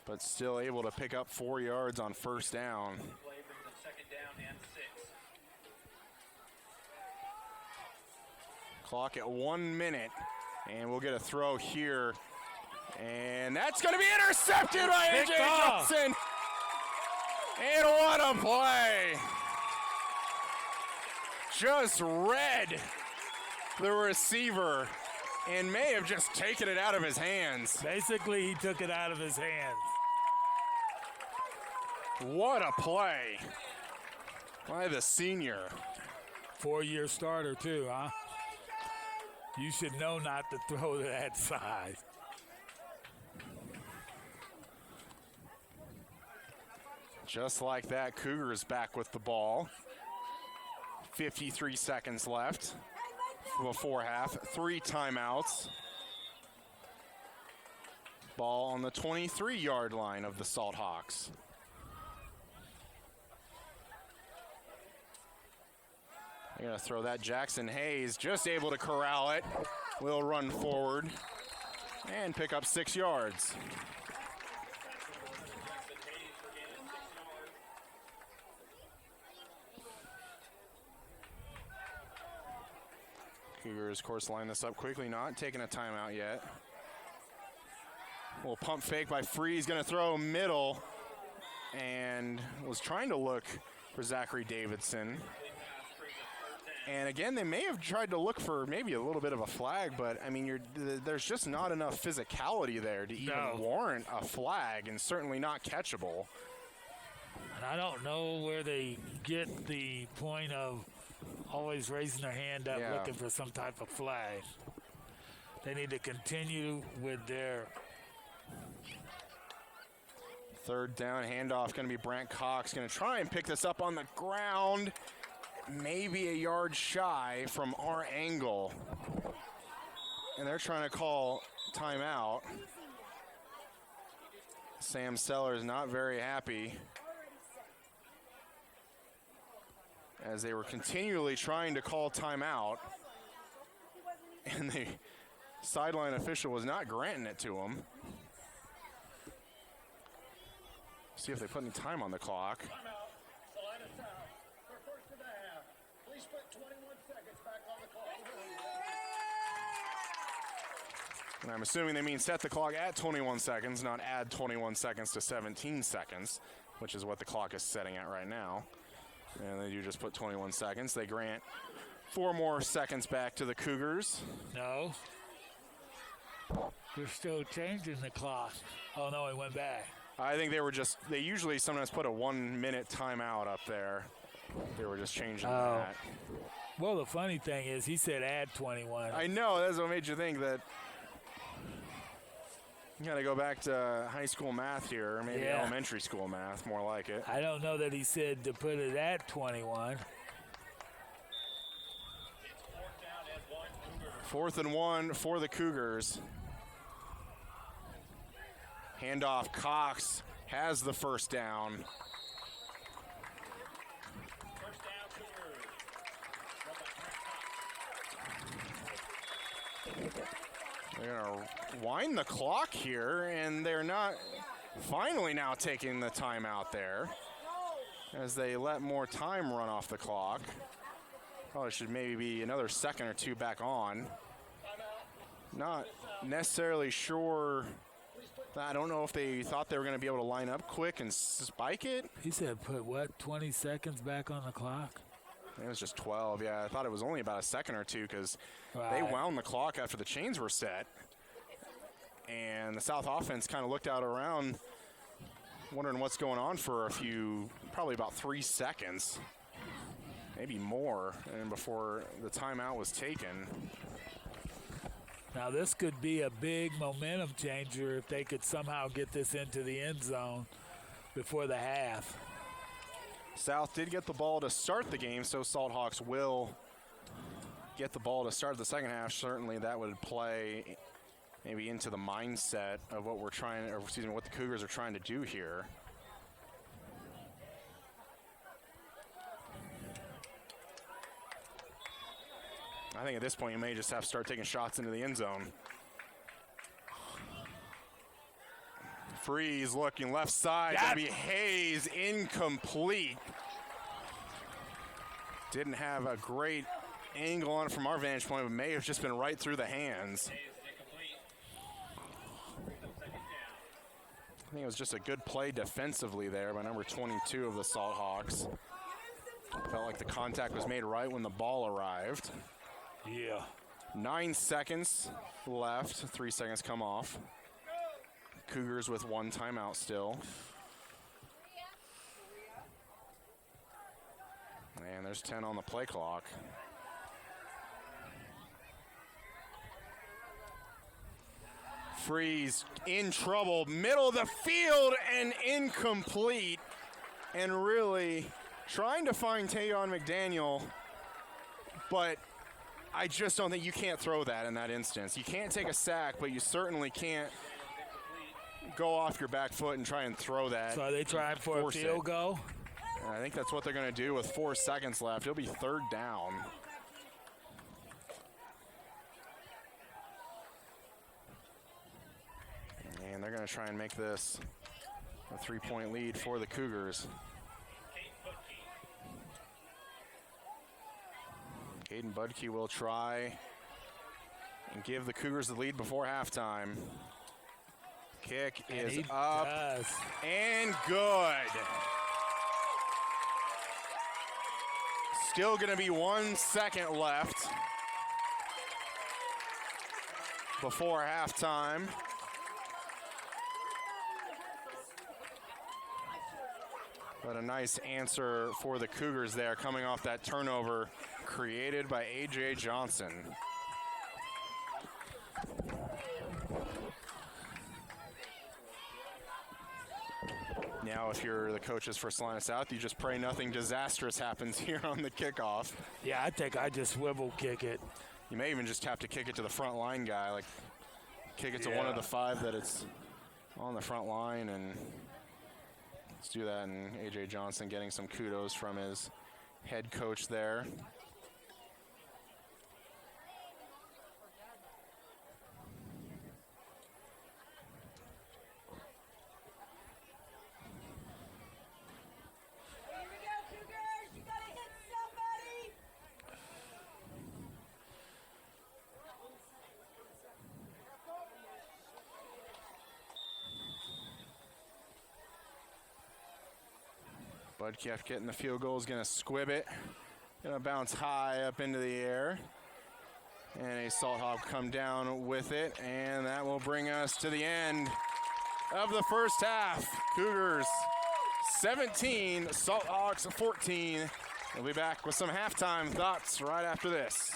But still able to pick up 4 yards on first down. Play brings them second down and 6. Clock at 1 minute, and we'll get a throw here. And that's going to be intercepted by A.J. Picked off. Johnson. And what a play. Just read the receiver and may have just taken it out of his hands. Basically, he took it out of his hands. What a play by the senior. 4-year starter, too, huh? You should know not to throw to that side. Just like that, Cougars back with the ball. 53 seconds left before half. 3 timeouts. Ball on the 23-yard line of the Salthawks. They're going to throw that. Jackson Hayes just able to corral it. Will run forward and pick up 6 yards. Cougars, of course, line this up quickly, not taking a timeout yet. Little pump fake by Freeze, going to throw middle, and was trying to look for Zachary Davidson. And again, they may have tried to look for maybe a little bit of a flag, but I mean, there's just not enough physicality there to even warrant a flag, and certainly not catchable. And I don't know where they get the point of always raising their hand up looking for some type of flag. They need to continue with their third down handoff. Going to be Brant Cox. Going to try and pick this up on the ground. Maybe a yard shy from our angle. And they're trying to call timeout. Sam Sellers not very happy, as they were continually trying to call timeout, and the sideline official was not granting it to him. See if they put any time on the clock. Timeout. Salina South for first and a half. Please put 21 seconds back on the clock. And I'm assuming they mean set the clock at 21 seconds, not add 21 seconds to 17 seconds, which is what the clock is setting at right now. And they do just put 21 seconds. They grant 4 more seconds back to the Cougars. No. They're still changing the clock. Oh, no, it went back. I think they usually sometimes put a 1 minute timeout up there. They were just changing that. Well, the funny thing is he said add 21. I know, that's what made you think that. You got to go back to high school math here, or maybe elementary school math, more like it. I don't know that he said to put it at 21. It's 4th down and 1 Cougars. 4th and 1 for the Cougars. Handoff, Cox has the first down. First down, Cougars. They're going to wind the clock here, and they're not finally now taking the timeout there as they let more time run off the clock. Probably should maybe be another second or two back on. Not necessarily sure. I don't know if they thought they were going to be able to line up quick and spike it. He said put, 20 seconds back on the clock? It was just 12, yeah. I thought it was only about a second or two because they Right. wound the clock after the chains were set. And the South offense kind of looked out around wondering what's going on for probably about 3 seconds, maybe more, and before the timeout was taken. Now this could be a big momentum changer if they could somehow get this into the end zone before the half. South did get the ball to start the game, so Salthawks will get the ball to start the second half. Certainly that would play maybe into the mindset of what what the Cougars are trying to do here. I think at this point you may just have to start taking shots into the end zone. Freeze looking left side. Gonna be Hayes, incomplete. Didn't have a great angle on it from our vantage point, but may have just been right through the hands. Hayes is incomplete. Second down. I think it was just a good play defensively there by number 22 of the Salthawks. Felt like the contact was made right when the ball arrived. Yeah. 9 seconds left. 3 seconds come off. Cougars with 1 timeout still. And there's 10 on the play clock. Freeze in trouble, middle of the field and incomplete. And really trying to find Tayon McDaniel, but I just don't think you can't throw that in that instance. You can't take a sack, but you certainly can't go off your back foot and try and throw that. So are they trying for a Force field it. goal? And I think that's what they're going to do with 4 seconds left. It'll be 3rd down. And they're going to try and make this a 3-point lead for the Cougars. Caden Budke will try and give the Cougars the lead before halftime. Kick And is he up does. and good. Still going to be 1 second left before halftime. But a nice answer for the Cougars there, coming off that turnover created by A.J. Johnson. Now, if you're the coaches for Salina South, you just pray nothing disastrous happens here on the kickoff. Yeah, I think I just swivel kick it. You may even just have to kick it to the front line guy, like kick it to one of the 5 that it's on the front line, and let's do that. And A.J. Johnson getting some kudos from his head coach there. Here we go, Cougars. You gotta hit somebody. Budke getting the field goal is going to squib it. Going to bounce high up into the air. And a Salthawk come down with it. And that will bring us to the end of the first half. Cougars 17, Salthawks 14. We'll be back with some halftime thoughts right after this.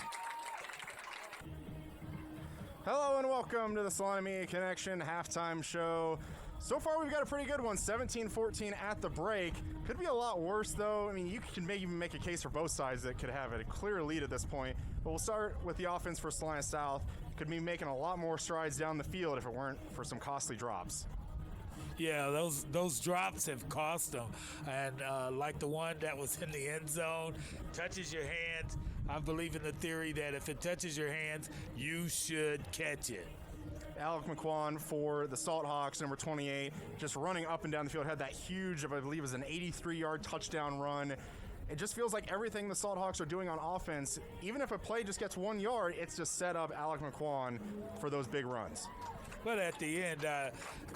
Hello and welcome to the Salina Media Connection halftime show. So far we've got a pretty good one, 17-14 at the break. Could be a lot worse though. I mean, you can even make a case for both sides that could have a clear lead at this point. But we'll start with the offense for Salina South. Could be making a lot more strides down the field if it weren't for some costly drops. Yeah, those drops have cost them, and like the one that was in the end zone, touches your hands. I believe in the theory that if it touches your hands, you should catch it. Alec McQuan for the Salthawks, number 28, just running up and down the field, had that huge, I believe it was an 83-yard touchdown run. It just feels like everything the Salthawks are doing on offense, even if a play just gets 1 yard, it's just set up Alec McQuan for those big runs. But at the end,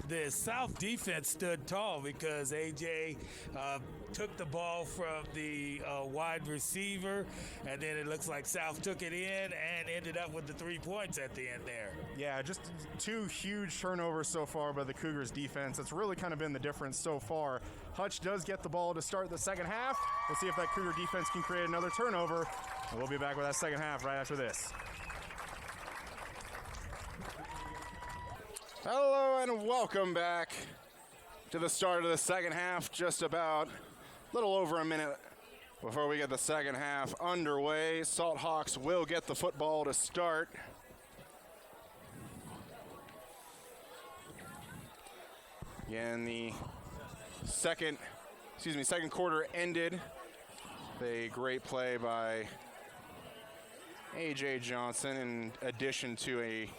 the South defense stood tall because A.J. Took the ball from the wide receiver, and then it looks like South took it in and ended up with the 3 points at the end there. Yeah, just 2 huge turnovers so far by the Cougars defense. That's really kind of been the difference so far. Hutch does get the ball to start the second half. We'll see if that Cougar defense can create another turnover. And we'll be back with that second half right after this. Hello and welcome back to the start of the second half. Just about a little over a minute before we get the second half underway. Salthawks will get the football to start. Again, the second quarter ended. A great play by A.J. Johnson in addition to a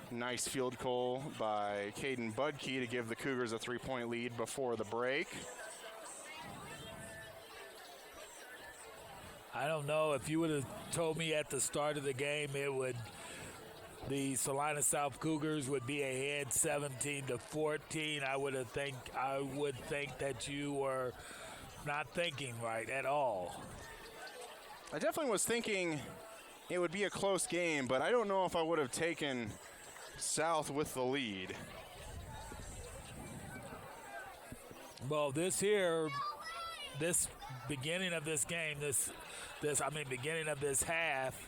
nice field goal by Caden Budke to give the Cougars a 3-point lead before the break. I don't know if you would have told me at the start of the game the Salina South Cougars would be ahead 17-14. I would think that you were not thinking right at all. I definitely was thinking it would be a close game, but I don't know if I would have taken South with the lead. Well, this beginning of this game, beginning of this half,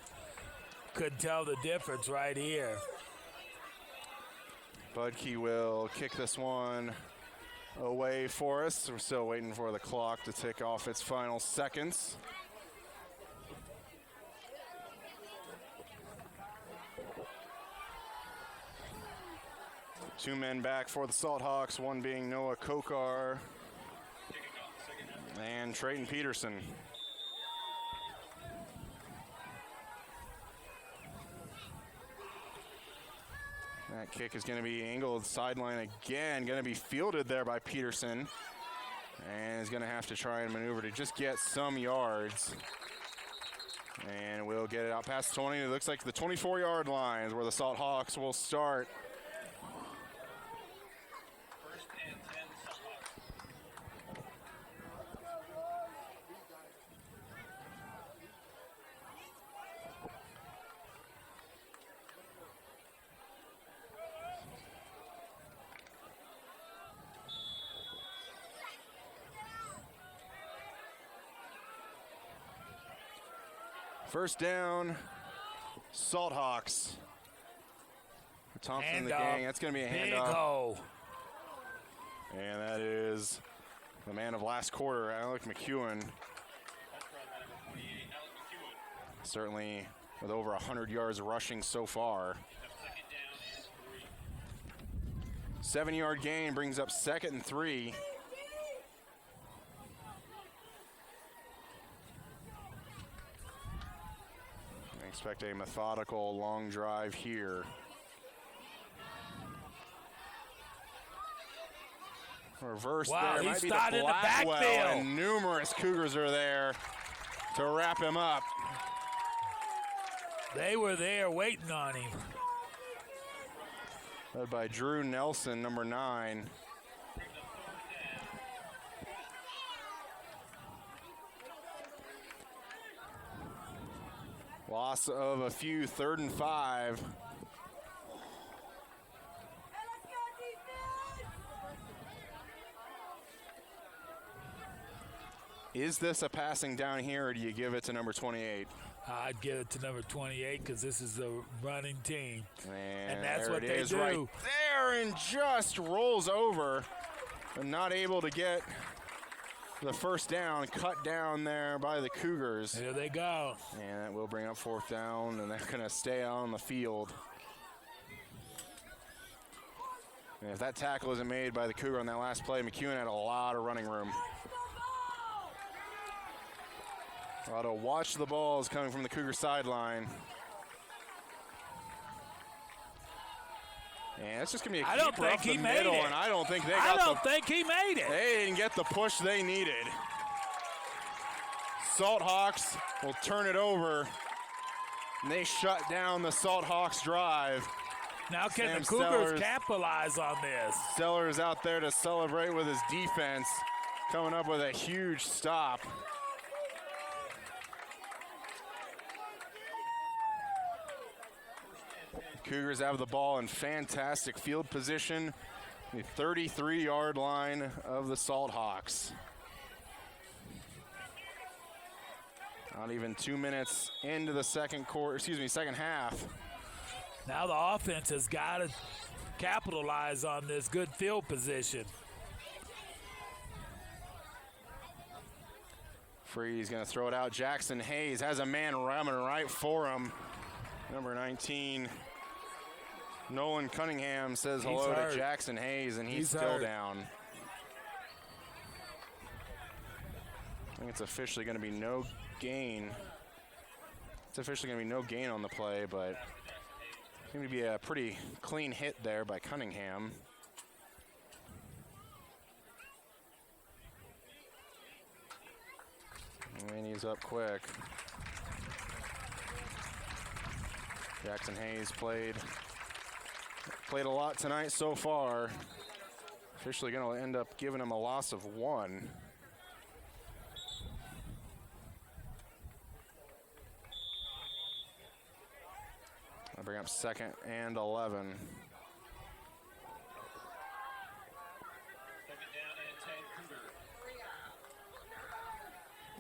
could tell the difference right here. Budke will kick this one away for us. We're still waiting for the clock to tick off its final seconds. Two men back for the Salthawks, one being Noah Kokar and Trayton Peterson. That kick is going to be angled sideline again, going to be fielded there by Peterson, and is going to have to try and maneuver to just get some yards. And we'll get it out past 20. It looks like the 24-yard line is where the Salthawks will start. First and 10, Salthawks. First down, Salthawks. Thompson and the Handoff. gang. That's going to be a Big handoff. hole. And that is the man of last quarter, Alec McEwen. That's run by number 28, Alec McEwen. Certainly with over 100 yards rushing so far. Second down and 3. 7-yard gain brings up 2nd and 3. I expect a methodical long drive here. Reverse Wow, there. he Might be started in the Blackwell, backfield. and numerous Cougars are there to wrap him up. They were there waiting on him. Led by Drew Nelson, number 9. Loss of a few, 3rd and 5. Is this a passing down here, or do you give it to number 28? I'd give it to number 28 because this is a running team. And that's there what it they is do. right there, and just rolls over. And not able to get the first down, cut down there by the Cougars. Here they go. And that will bring up 4th down, and they're going to stay on the field. And if that tackle isn't made by the Cougar on that last play, McEwen had a lot of running room. Auto watch the balls coming from the Cougar sideline. And it's just going to be a I don't keeper think up he the made middle, it. and I don't think they I got don't think he made it. They didn't get the push they needed. Salthawks will turn it over, and they shut down the Salthawks drive. Now can Sam the Cougars Sellers. capitalize on this? Sellers out there to celebrate with his defense, coming up with a huge stop. Cougars have the ball in fantastic field position, the 33-yard line of the Salthawks. Not even 2 minutes into the second half. Now the offense has got to capitalize on this good field position. Free's going to throw it out. Jackson Hayes has a man ramming right for him. Number 19, Nolan Cunningham says hello to Jackson Hayes, and he's still hurt. down. I think it's officially going to be no gain. It's officially going to be no gain on the play, but it's going to be a pretty clean hit there by Cunningham. And he's up quick. Jackson Hayes played a lot tonight so far. Officially going to end up giving him a loss of 1. I'll bring up 2nd and 11.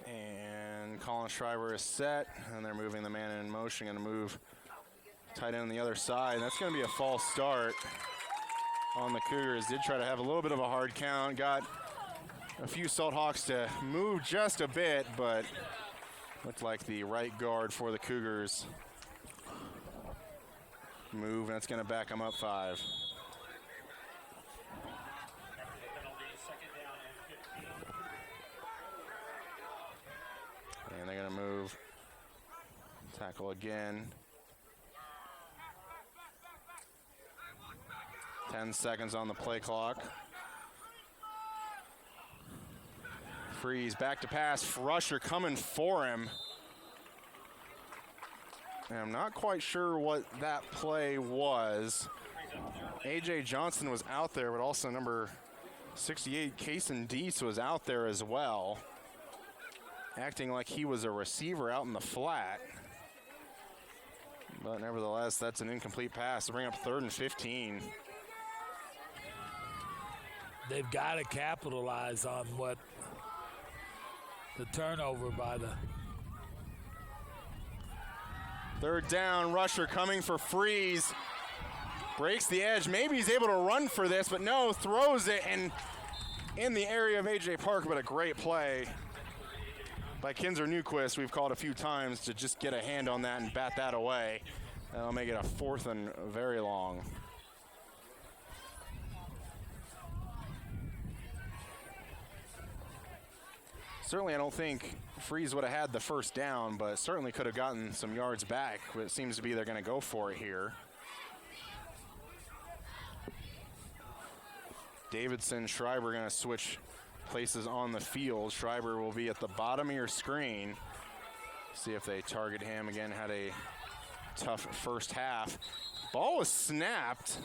And Colin Schreiber is set, and they're moving the man in motion, going to move tight end on the other side. And that's going to be a false start on the Cougars. Did try to have a little bit of a hard count, got a few Salthawks to move just a bit, but looked like the right guard for the Cougars move, and that's going to back them up 5. And they're going to move, tackle again. 10 seconds on the play clock. Freeze back to pass. Rusher coming for him. And I'm not quite sure what that play was. A.J. Johnson was out there, but also number 68, Kason Deese, was out there as well, acting like he was a receiver out in the flat. But nevertheless, that's an incomplete pass to bring up 3rd and 15. They've got to capitalize on what the turnover by the 3rd down, Rusher coming for Freeze. Breaks the edge. Maybe he's able to run for this, but no, throws it and in the area of A.J. Park, but a great play by Kinzer Newquist. We've called a few times to just get a hand on that and bat that away. That'll make it a 4th and very long. Certainly, I don't think Freeze would have had the 1st down, but certainly could have gotten some yards back. But it seems to be they're going to go for it here. Davidson, Schreiber going to switch places on the field. Schreiber will be at the bottom of your screen. See if they target him again. Had a tough first half. Ball was snapped.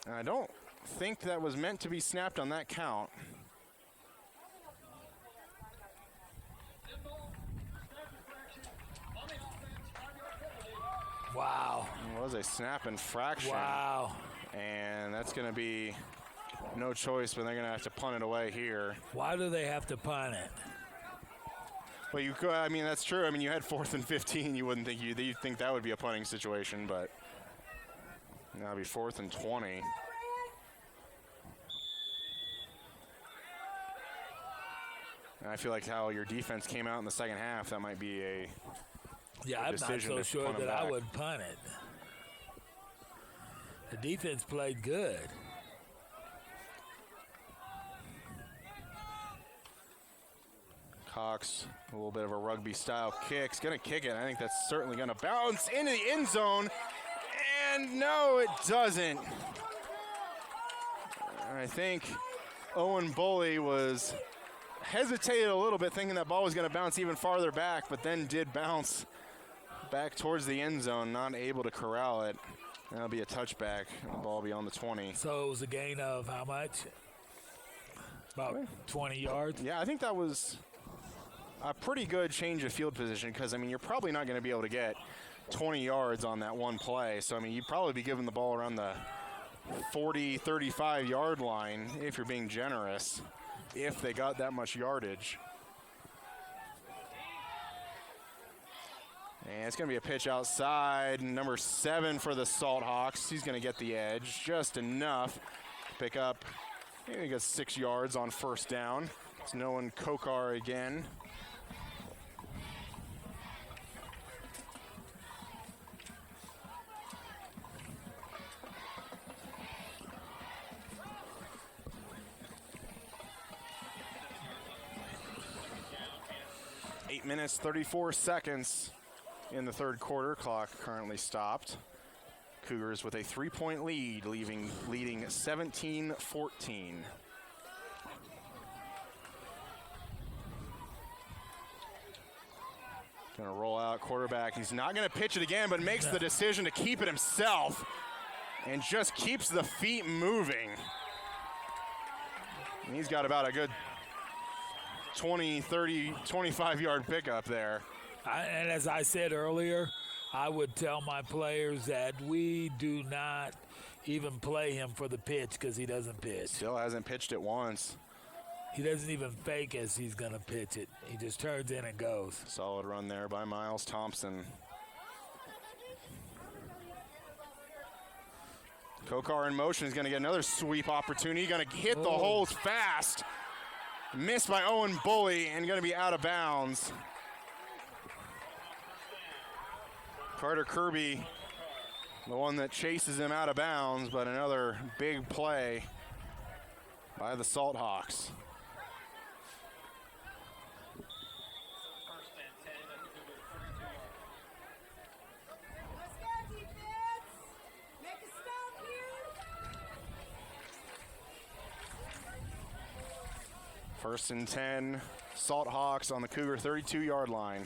And I don't think that was meant to be snapped on that count. wow. It was a snap infraction. Wow. And that's going to be no choice, but they're going to have to punt it away here. Why do they have to punt it? Well, you could, I mean, that's true. I mean, you had 4th and 15. You wouldn't think you'd think that would be a punting situation, but now it'll be 4th and 20. And I feel like how your defense came out in the second half, that might be a Yeah, I'm not decision so to sure punt 'em that I back. would punt it. The defense played good. Cox, a little bit of a rugby-style kick. He's going to kick it. I think that's certainly going to bounce into the end zone. And no, it doesn't. I think Owen Bully was hesitated a little bit, thinking that ball was going to bounce even farther back, but then did bounce back towards the end zone, not able to corral it. That'll be a touchback. The ball will be on the 20. So it was a gain of how much? About 20 yards? Yeah, I think that was a pretty good change of field position because, I mean, you're probably not going to be able to get 20 yards on that one play. So, I mean, you'd probably be giving the ball around the 40, 35-yard line if you're being generous, if they got that much yardage. And it's going to be a pitch outside. Number 7 for the Salthawks. He's going to get the edge just enough to pick up. He got 6 yards on first down. It's Noah Kokar again. Eight minutes, 34 seconds in the third quarter. Clock currently stopped. Cougars with a 3-point lead, leading 17-14. Gonna roll out quarterback. He's not gonna pitch it again, but makes the decision to keep it himself and just keeps the feet moving. And he's got about a good 20, 30, 25-yard pickup there. And as I said earlier, I would tell my players that we do not even play him for the pitch because he doesn't pitch. Still hasn't pitched it once. He doesn't even fake as he's going to pitch it. He just turns in and goes. Solid run there by Miles Thompson. Kokar in motion is going to get another sweep opportunity. Going to hit the holes fast. Missed by Owen Bully and going to be out of bounds. Carter Kirby, the one that chases him out of bounds, but another big play by the Salthawks. First and 10 at the Cougars 32 yard. Let's go, defense. Make a stop here. First and 10, Salthawks on the Cougar 32-yard line.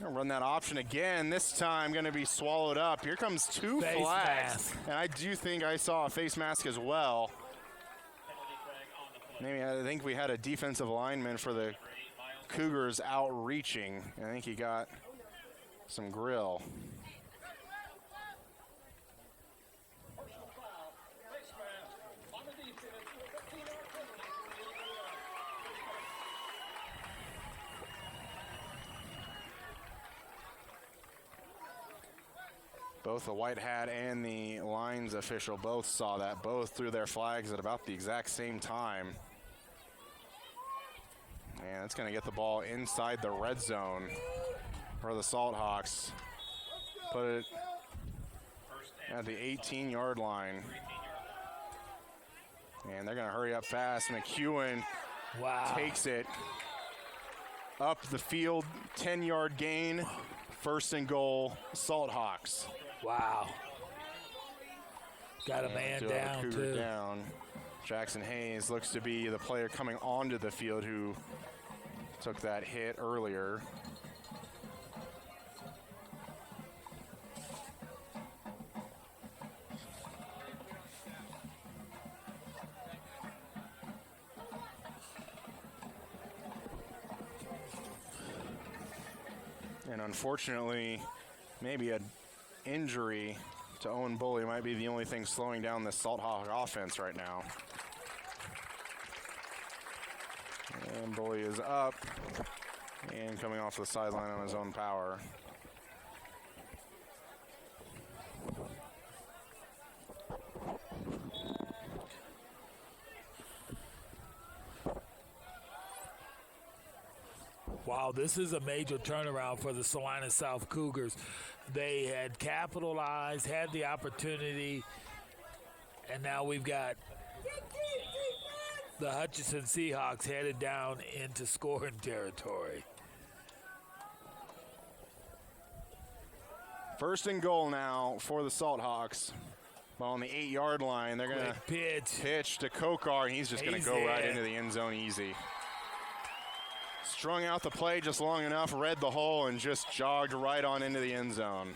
Gonna run that option again. This time gonna be swallowed up. Here comes 2 Face flags. mask. And I do think I saw a face mask as well. Penalty flag on the play. Maybe I think we had a defensive lineman for the Cougars outreaching. I think he got some grill. Both the white hat and the lines official both saw that. Both threw their flags at about the exact same time. And it's going to get the ball inside the red zone for the Salthawks. Put it at the 18-yard line. And they're going to hurry up fast. McEwen takes it up the field, 10-yard gain, first and goal, Salthawks. Wow. Got a man Do have a down, Cougar too. down. Jackson Hayes looks to be the player coming onto the field who took that hit earlier. And unfortunately, maybe an injury to Owen Bully might be the only thing slowing down this Salthawk offense right now. And Bully is up and coming off the sideline on his own power. Wow, this is a major turnaround for the Salina South Cougars. They had capitalized, had the opportunity, and now we've got the Hutchinson Seahawks headed down into scoring territory. First and goal now for the Salthawks. Ball on the 8-yard line. They're going to pitch to Kokar, and he's just going to go right into the end zone easy. Strung out the play just long enough, read the hole, and just jogged right on into the end zone.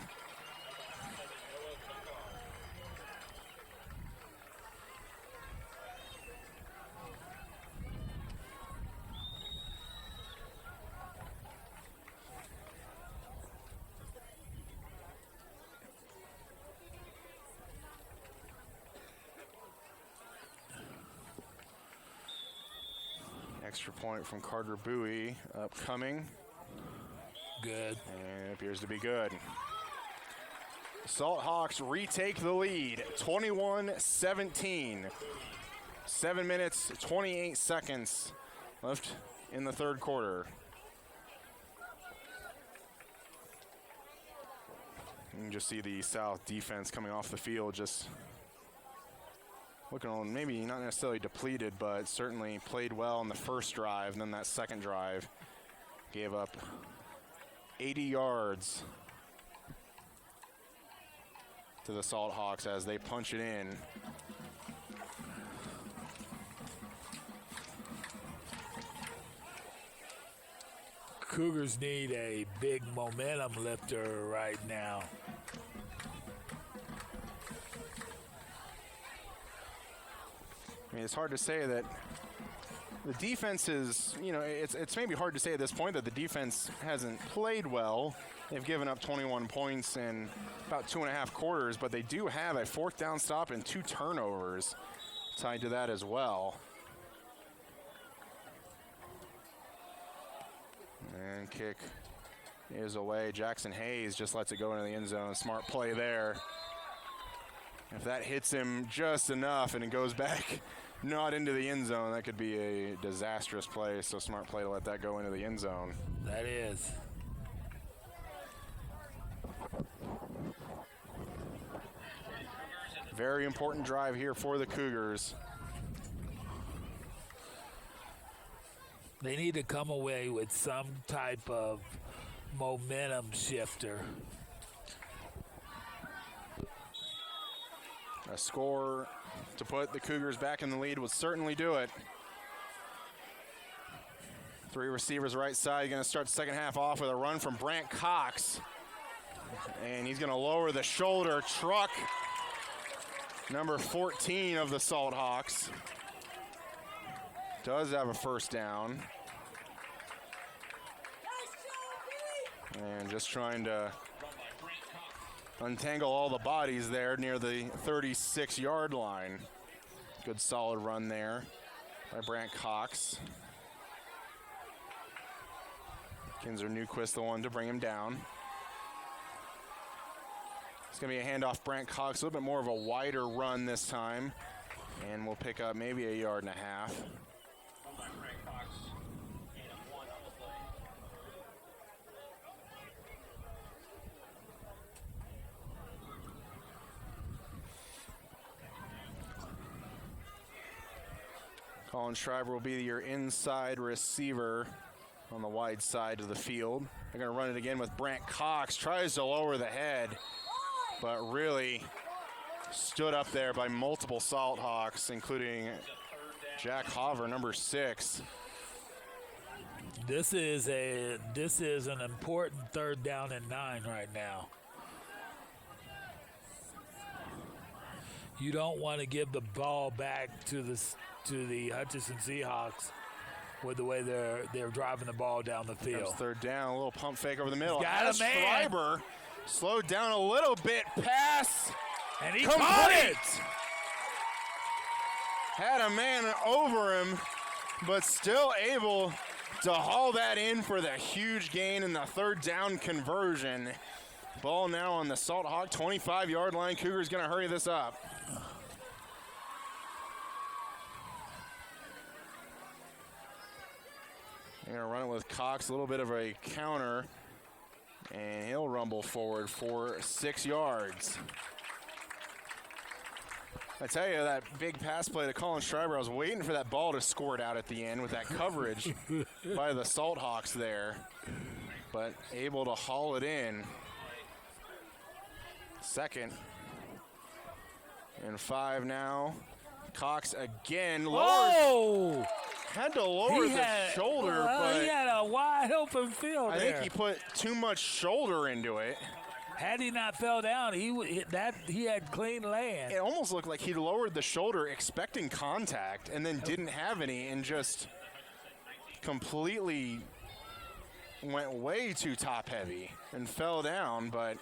Extra point from Carter Bowie upcoming. Good. And it appears to be good. Salthawks retake the lead, 21-17. 7 minutes, 28 seconds left in the third quarter. You can just see the South defense coming off the field, just looking on, maybe not necessarily depleted, but certainly played well on the first drive. And then that second drive gave up 80 yards to the Salthawks as they punch it in. Cougars need a big momentum lifter right now. I mean, it's hard to say that the defense is, it's maybe hard to say at this point that the defense hasn't played well. They've given up 21 points in about 2.5 quarters, but they do have a 4th down stop and 2 turnovers tied to that as well. And kick is away. Jackson Hayes just lets it go into the end zone. Smart play there. If that hits him just enough and it goes back not into the end zone, that could be a disastrous play. So smart play to let that go into the end zone. That is. Very important drive here for the Cougars. They need to come away with some type of momentum shifter. A score to put the Cougars back in the lead would certainly do it. 3 receivers right side. Going to start the second half off with a run from Brant Cox. And he's going to lower the shoulder. Truck number 14 of the Salthawks does have a first down. And just trying to untangle all the bodies there near the 36-yard line. Good solid run there by Brant Cox. Kinzer Newquist the one to bring him down. It's going to be a handoff. Brant Cox, a little bit more of a wider run this time. And we'll pick up maybe 1.5 yards. Colin Schreiber will be your inside receiver on the wide side of the field. They're going to run it again with Brant Cox. Tries to lower the head, but really stood up there by multiple Salthawks, including Jack Hover, number 6. This is an important 3rd down and 9 right now. You don't want to give the ball back to the Hutchinson Seahawks with the way they're driving the ball down the field. Comes 3rd down, a little pump fake over the middle. Got a man. Schreiber slowed down a little bit. Pass. And he complete. caught it. Had a man over him, but still able to haul that in for the huge gain in the 3rd down conversion. Ball now on the Salthawk 25-yard line. Cougars going to hurry this up. They're going to run it with Cox, a little bit of a counter, and he'll rumble forward for 6 yards. I tell you, that big pass play to Colin Schreiber, I was waiting for that ball to squirt out at the end with that coverage by the Salthawks there, but able to haul it in. 2nd and 5 now. Cox again lowers. Had to lower the shoulder, but he had a wide open field I there. think he put too much shoulder into it. Had he not fell down, he had clean land. It almost looked like he lowered the shoulder expecting contact and then didn't have any and just completely went way too top heavy and fell down, but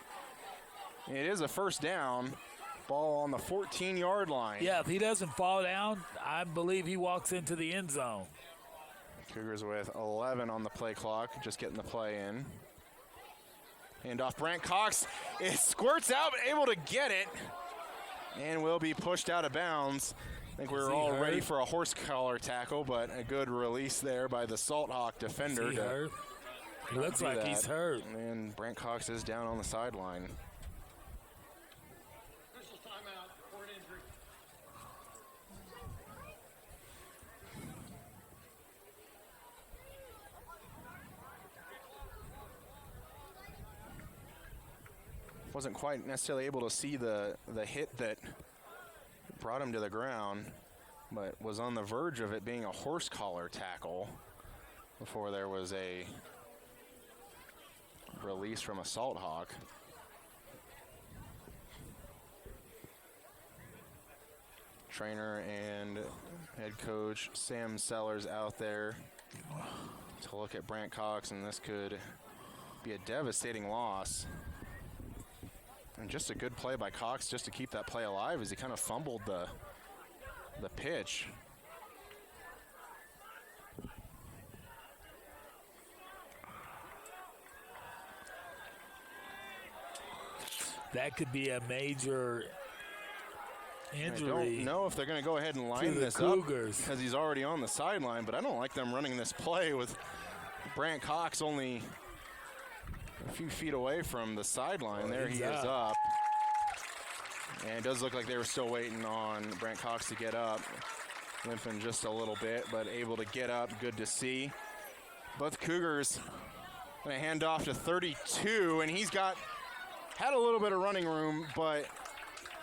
it is a first down. Ball on the 14-yard line. Yeah, if he doesn't fall down, I believe he walks into the end zone. Cougars with 11 on the play clock, just getting the play in. Hand off Brant Cox. It squirts out, but able to get it. And will be pushed out of bounds. I think we were all ready for a horse collar tackle, but a good release there by the Salthawk defender. He looks like he's hurt. And Brant Cox is down on the sideline. Wasn't quite necessarily able to see the hit that brought him to the ground, but was on the verge of it being a horse collar tackle before there was a release from a Salthawk. Trainer and head coach Sam Sellers out there to look at Brant Cox, and this could be a devastating loss. And just a good play by Cox just to keep that play alive as he kind of fumbled the pitch. That could be a major injury. I don't know if they're going to go ahead and line this Cougars up because he's already on the sideline, but I don't like them running this play with Brant Cox only a few feet away from the sideline. There he is up. And it does look like they were still waiting on Brant Cox to get up. Limping just a little bit, but able to get up. Good to see. Both Cougars going to hand off to 32, and he's had a little bit of running room, but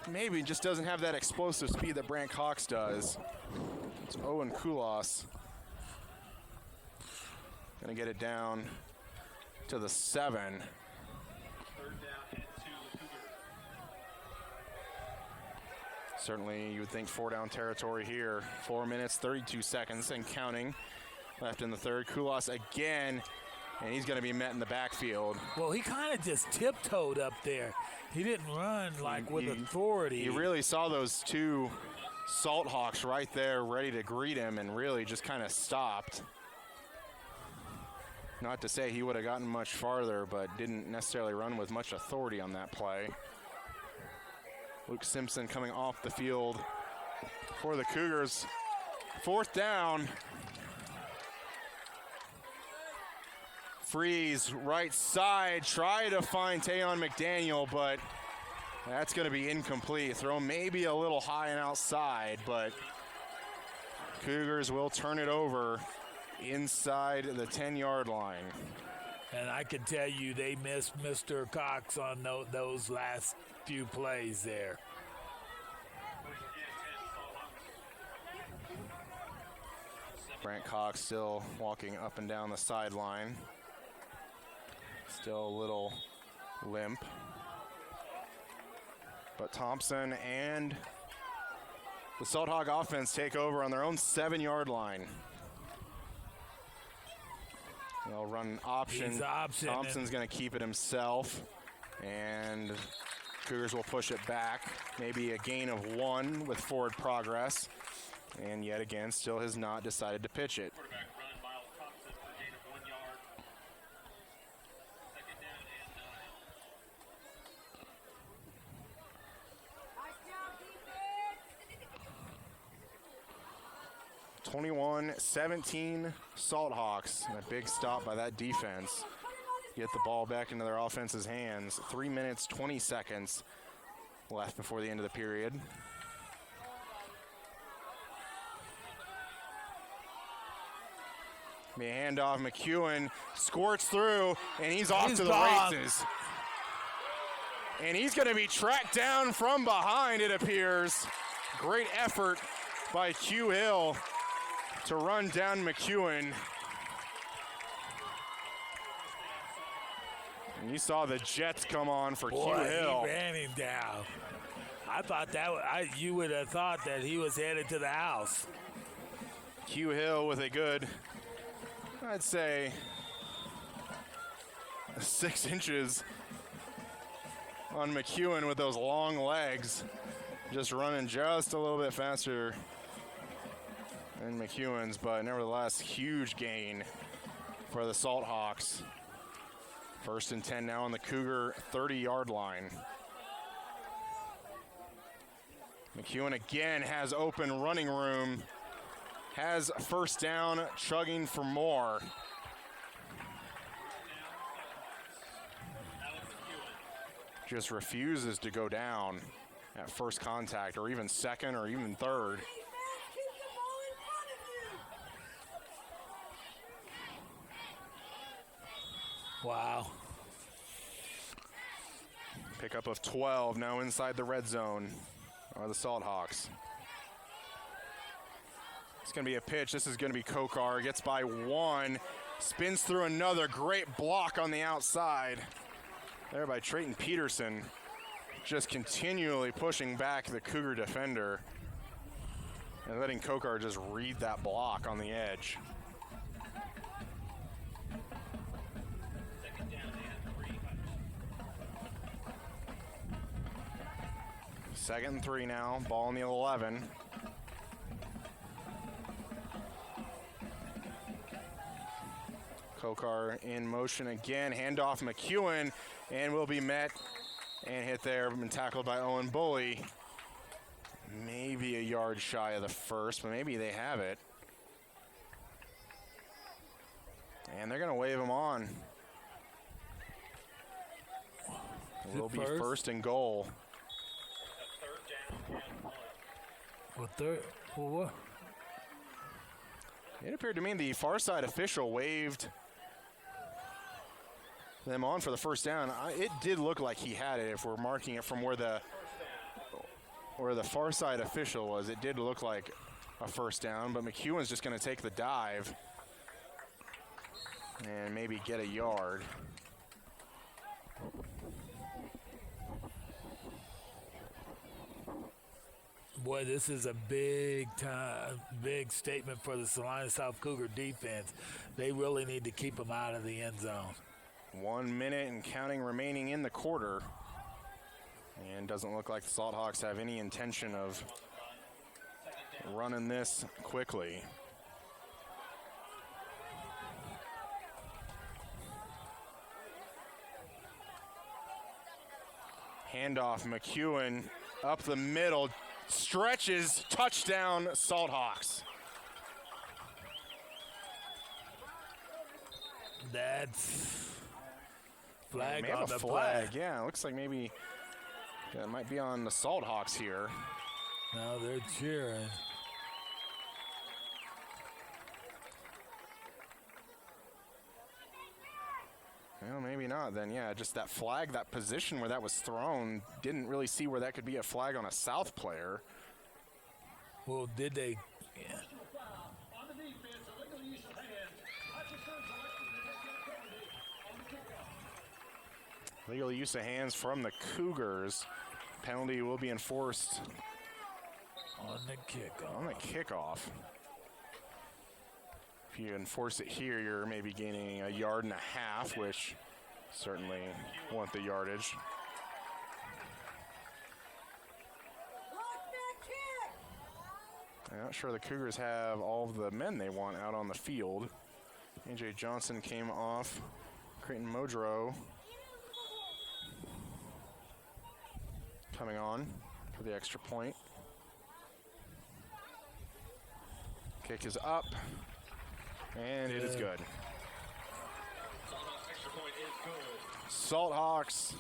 maybe just doesn't have that explosive speed that Brant Cox does. It's Owen Kulas. Going to get it down to the 7. 3rd down and 2 Cougars. Certainly you would think 4-down territory here. 4 minutes, 32 seconds and counting left in the third. Kulas again, and he's going to be met in the backfield. Well, he kind of just tiptoed up there. He didn't run like with authority. You really saw those two Salthawks right there ready to greet him and really just kind of stopped. Not to say he would have gotten much farther, but didn't necessarily run with much authority on that play. Luke Simpson coming off the field for the Cougars. 4th down. Freeze, right side, try to find Tayon McDaniel, but that's going to be incomplete. Throw maybe a little high and outside, but Cougars will turn it over inside the 10-yard line. And I can tell you they missed Mr. Cox on those last few plays there. Brant Cox still walking up and down the sideline. Still a little limp. But Thompson and the Salthawk offense take over on their own 7-yard line. They'll run an option. Thompson's going to keep it himself. And Cougars will push it back. Maybe a gain of 1 with forward progress. And yet again, still has not decided to pitch it. Quarterback run, Miles Thompson for a gain of 1 yard. 2nd down and 9. Nice job, defense. 21-17 Salthawks. And a big stop by that defense. Get the ball back into their offense's hands. 3 minutes, 20 seconds left before the end of the period. Be a handoff. McEwen squirts through, and he's off to the races. And he's going to be tracked down from behind, it appears. Great effort by Q Hill to run down McEwen. And you saw the jets come on for Q Hill. He ran him down. I thought you would have thought that he was headed to the house. Q Hill with a good, I'd say, 6 inches on McEwen with those long legs. Just running just a little bit faster than McEwen's, but nevertheless, huge gain for the Salthawks. 1st and 10 now on the Cougar 30-yard line. McEwen again has open running room, has 1st down, chugging for more. Just refuses to go down at first contact, or even second, or even third. Wow. Pickup of 12 now inside the red zone are the Salthawks. It's going to be a pitch. This is going to be Kokar. Gets by 1. Spins through another. Great block on the outside there by Trayton Peterson. Just continually pushing back the Cougar defender and letting Kokar just read that block on the edge. Second and 3 now, ball on the 11. Kokar in motion again, handoff McEwen, and will be met and hit there, been tackled by Owen Bully. Maybe a yard shy of the first, but maybe they have it. And they're gonna wave him on. It will be 1st and goal. What? It appeared to me the far side official waved them on for the 1st down. It did look like he had it. If we're marking it from where the far side official was, it did look like a 1st down, but McEwen's just going to take the dive and maybe get a yard. Boy, this is a big statement for the Salina South Cougar defense. They really need to keep them out of the end zone. 1 minute and counting remaining in the quarter. And doesn't look like the Salthawks have any intention of running this quickly. Handoff, McEwen up the middle, stretches, touchdown, Salthawks. That's flag may have on a the flag. play. Yeah, it looks like maybe it might be on the Salthawks here. No, they're cheering. Well, maybe not then. Yeah, just that flag, that position where that was thrown, didn't really see where that could be a flag on a South player. Well, did they? Yeah. On the defense, illegal use of hands. Hutchinson selected the penalty on the kickoff. Legal use of hands from the Cougars. Penalty will be enforced On the kickoff. on the kickoff. If you enforce it here, you're maybe gaining a yard and a half, which certainly want the yardage. I'm not sure the Cougars have all of the men they want out on the field. AJ Johnson came off. Creighton Modrow coming on for the extra point. Kick is up, and it is good. Salthawks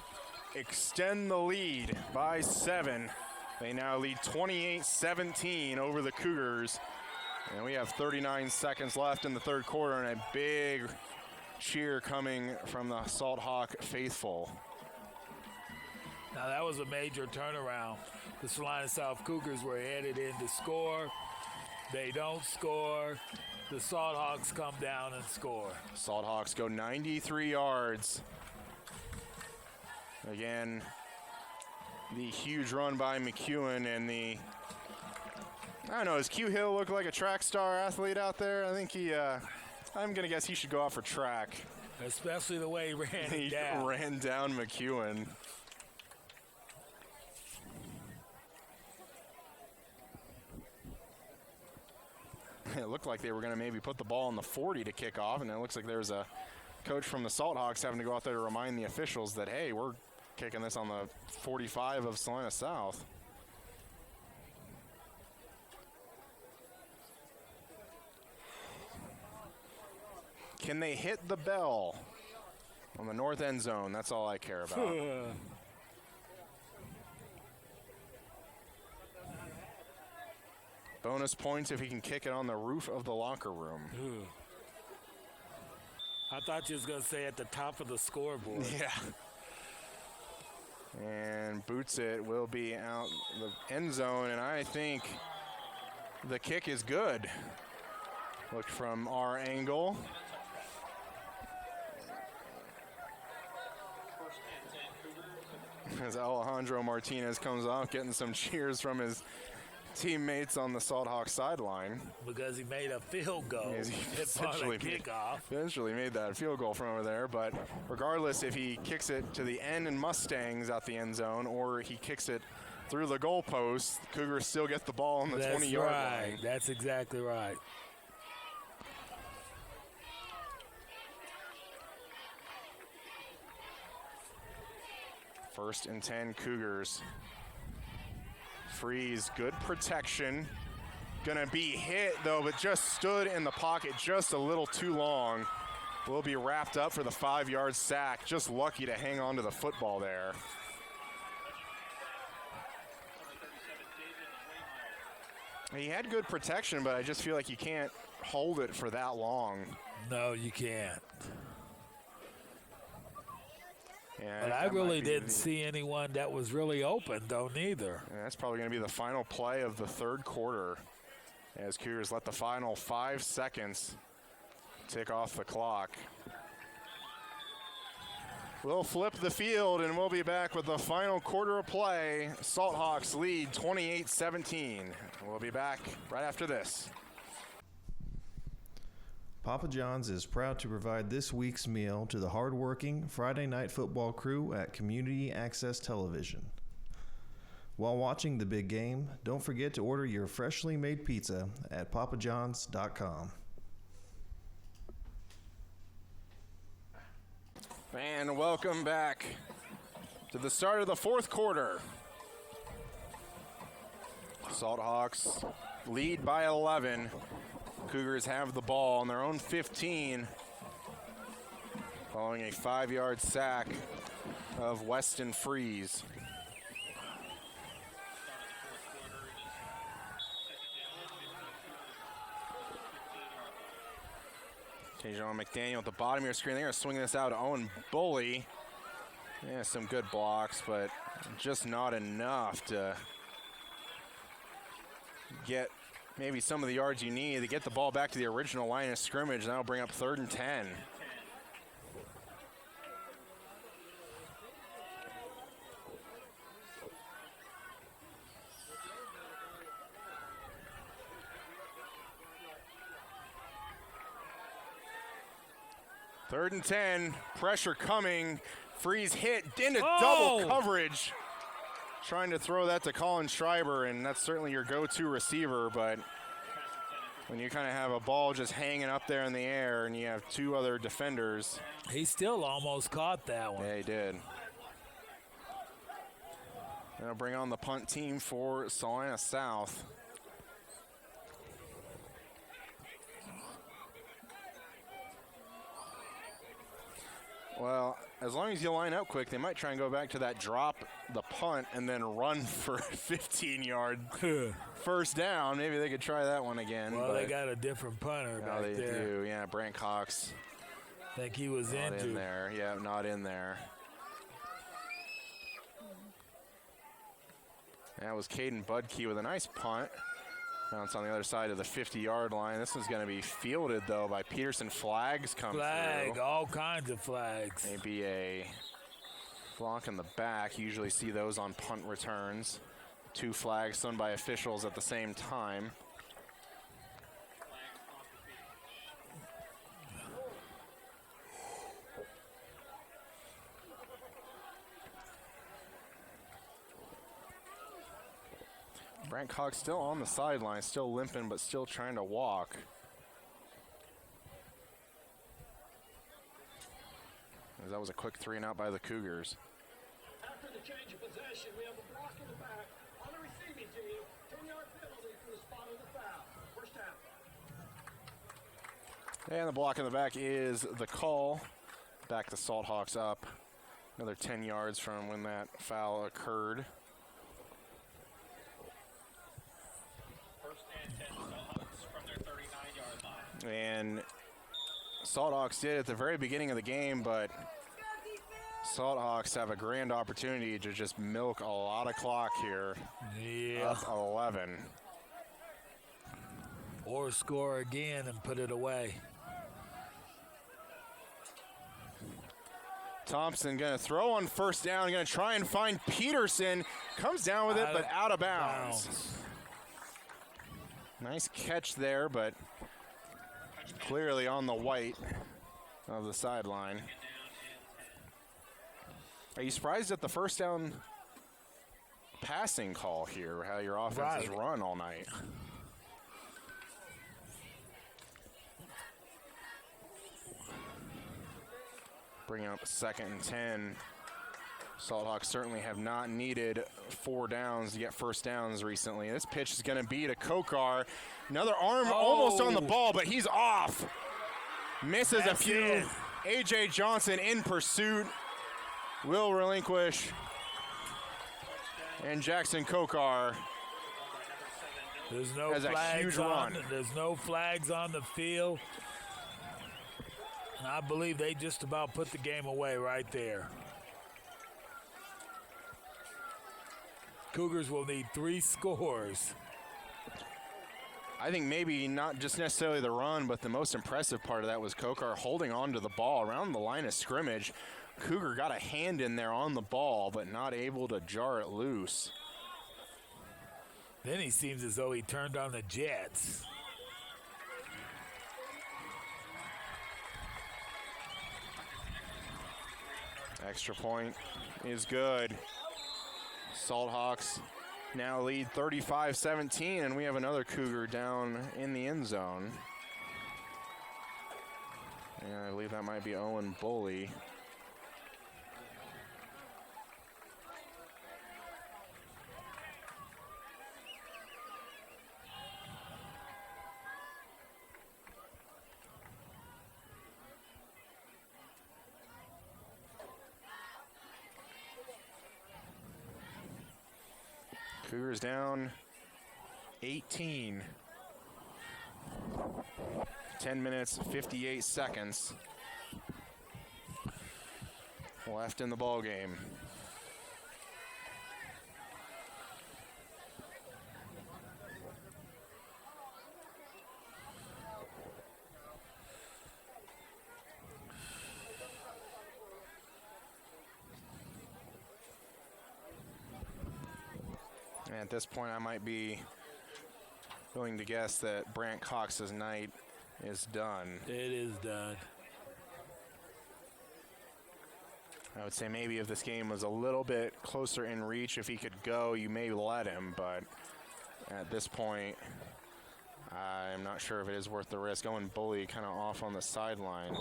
extend the lead by 7. They now lead 28-17 over the Cougars. And we have 39 seconds left in the third quarter, and a big cheer coming from the Salthawk faithful. Now that was a major turnaround. The Salina South Cougars were headed in to score. They don't score. The Salthawks come down and score. Salthawks go 93 yards. Again, the huge run by McEwen and the, I don't know, does Q Hill look like a track star athlete out there? I think he, I'm going to guess he should go out for track. Especially the way he ran it down. He ran down McEwen. It looked like they were going to maybe put the ball on the 40 to kick off, and it looks like there's a coach from the Salthawks having to go out there to remind the officials that, hey, we're kicking this on the 45 of Salina South. Can they hit the bell on the north end zone? That's all I care about. Bonus points if he can kick it on the roof of the locker room. I thought you was going to say at the top of the scoreboard. Yeah. And boots it, will be out the end zone, and I think the kick is good. Look from our angle. As Alejandro Martinez comes off, getting some cheers from his teammates on the Salthawk sideline. Because he made a field goal. He essentially made that field goal from over there, but regardless if he kicks it to the end and Mustangs out the end zone or he kicks it through the goalpost, the Cougars still get the ball on the 20-yard line. That's exactly right. First and 10 Cougars. Freeze, good protection. Gonna be hit though, but just stood in the pocket just a little too long. Will be wrapped up for the 5-yard sack. Just lucky to hang on to the football there. He had good protection, but I just feel like you can't hold it for that long. No, you can't. Yeah, but I really didn't see anyone that was really open, though, neither. And that's probably going to be the final play of the third quarter as Cougars let the final 5 seconds tick off the clock. We'll flip the field, and we'll be back with the final quarter of play. Salthawks lead 28-17. We'll be back right after this. Papa John's is proud to provide this week's meal to the hardworking Friday night football crew at Community Access Television. While watching the big game, don't forget to order your freshly made pizza at papajohns.com. And welcome back to the start of the fourth quarter. Salthawks lead by 11. Cougars have the ball on their own 15 following a 5-yard sack of Weston Freeze. John McDaniel at the bottom of your screen. They're going to swing this out to Owen Bully. Yeah, some good blocks, but just not enough to get maybe some of the yards you need to get the ball back to the original line of scrimmage. And that'll bring up 3rd and 10. Third and 10, pressure coming. Freeze hit into double coverage. Trying to throw that to Colin Schreiber, and that's certainly your go-to receiver, but when you kind of have a ball just hanging up there in the air and you have 2 other defenders. He still almost caught that one. Yeah, he did. That'll bring on the punt team for Salina South. Well, as long as you line up quick, they might try and go back to that drop, the punt, and then run for 15-yard first down. Maybe they could try that one again. Well, they got a different punter no, back they there. do. Yeah, Brant Cox. I think he was Not injured. in there. Yeah, not in there. That was Caden Budke with a nice punt. Bounce on the other side of the 50-yard line. This one's going to be fielded, though, by Peterson. Flags come Flag, through. all kinds of flags. Maybe a block in the back. Usually see those on punt returns. 2 flags thrown by officials at the same time. Brant Cox still on the sideline, still limping, but still trying to walk. As that was a quick 3-and-out by the Cougars. After the change of possession, we have a block in the back. On the receiving team, 10-yard penalty for the spot of the foul. First down. And the block in the back is the call. Back the Salthawks up. Another 10 yards from when that foul occurred. First and 10 Salthawks from their 39-yard line. And Salthawks did at the very beginning of the game, but Salthawks have a grand opportunity to just milk a lot of clock here. Yeah. Up 11. Or score again and put it away. Thompson going to throw on first down, going to try and find Peterson. Comes down with it, but out of bounds. Nice catch there, but clearly on the white of the sideline. Are you surprised at the first down passing call here, how your offense has run all night? Bringing up 2nd and 10. Salthawks certainly have not needed 4 downs to get first downs recently. This pitch is going to be to Kokar. Another arm almost on the ball, but he's off. Misses a few. A.J. Johnson in pursuit. Will relinquish. And Jackson Kokar There's no has a flags huge on. run. There's no flags on the field. And I believe they just about put the game away right there. Cougars will need 3 scores. I think maybe not just necessarily the run, but the most impressive part of that was Kokar holding on to the ball around the line of scrimmage. Cougar got a hand in there on the ball, but not able to jar it loose. Then he seems as though he turned on the jets. Extra point is good. Salthawks now lead 35-17, and we have another Cougar down in the end zone. And I believe that might be Owen Bully. Cougars down 18. 10 minutes, 58 seconds left in the ball game. And at this point, I might be willing to guess that Brant Cox's night is done. It is done. I would say maybe if this game was a little bit closer in reach, if he could go, you may let him. But at this point, I'm not sure if it is worth the risk. Owen Bully kind of off on the sideline.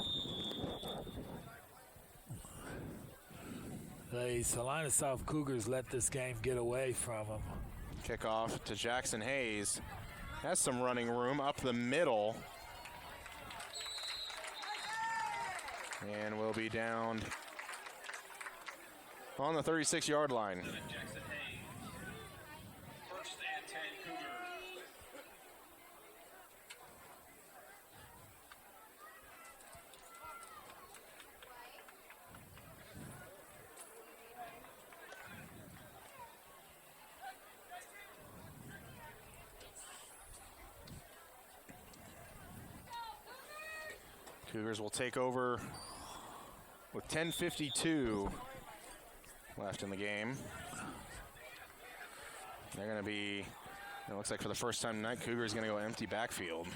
The Salina South Cougars let this game get away from them. Kickoff to Jackson Hayes. Has some running room up the middle. And will be down on the 36-yard line. Jackson Hayes. First and 10 Cougars. Cougars will take over with 10:52 left in the game. They're going to be, it looks like for the first time tonight, Cougars going to go empty backfield.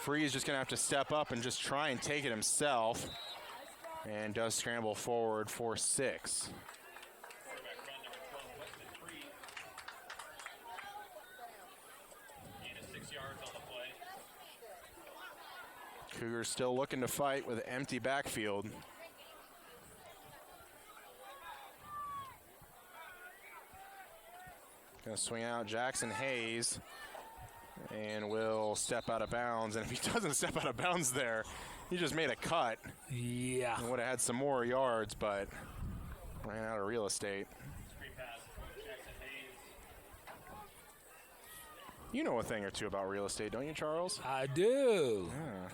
Free is just going to have to step up and just try and take it himself, and does scramble forward for 6. Quarterback run number 12, Weston Free. Gain of 6 yards on the play. Cougars still looking to fight with an empty backfield. Going to swing out Jackson Hayes and will step out of bounds. And if he doesn't step out of bounds there, he just made a cut. Yeah. And would have had some more yards, but ran out of real estate. Screen pass. Jackson Hayes. You know a thing or two about real estate, don't you, Charles? I do. Yeah.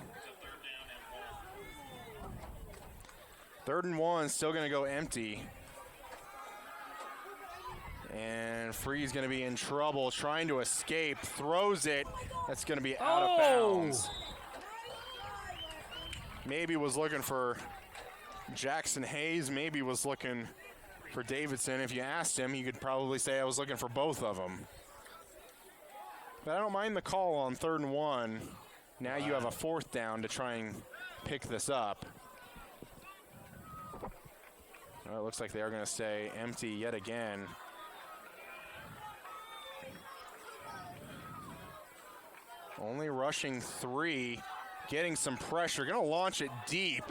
It's a 3rd down and 1. 3rd and 1, still going to go empty. And Free's going to be in trouble, trying to escape, throws it. That's going to be out of bounds. Maybe was looking for Jackson Hayes, maybe was looking for Davidson. If you asked him, he could probably say I was looking for both of them. But I don't mind the call on 3rd and 1. Now you have a 4th down to try and pick this up. Well, it looks like they are going to stay empty yet again. Only rushing 3, getting some pressure. Going to launch it deep.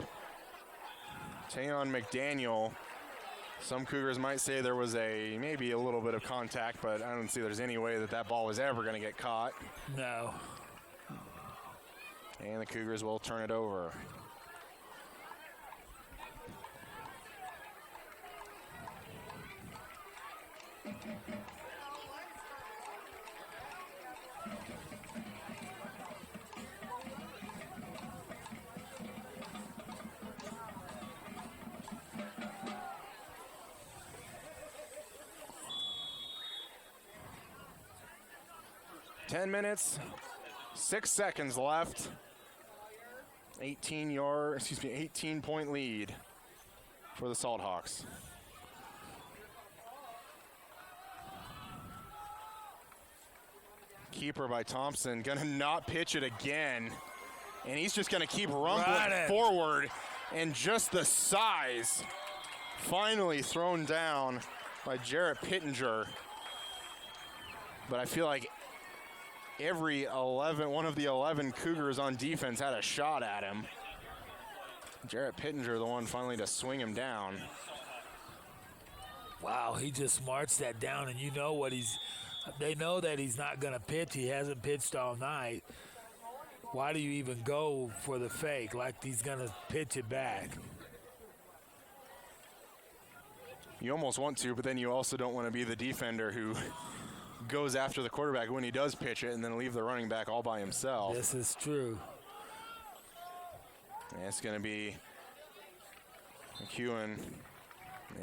Tayon McDaniel. Some Cougars might say there was maybe a little bit of contact, but I don't see there's any way that ball was ever going to get caught. No. And the Cougars will turn it over. Ten minutes, 6 seconds left. 18-point lead for the Salthawks. Keeper by Thompson, gonna not pitch it again. And he's just gonna keep rumbling forward. And just the size, finally thrown down by Jarrett Pittenger. But I feel like one of the 11 Cougars on defense had a shot at him. Jarrett Pittenger, the one finally to swing him down. Wow, he just marched that down, and you know what they know that he's not going to pitch. He hasn't pitched all night. Why do you even go for the fake like he's going to pitch it back? You almost want to, but then you also don't want to be the defender who goes after the quarterback when he does pitch it and then leave the running back all by himself. This is true. And it's going to be McEwen,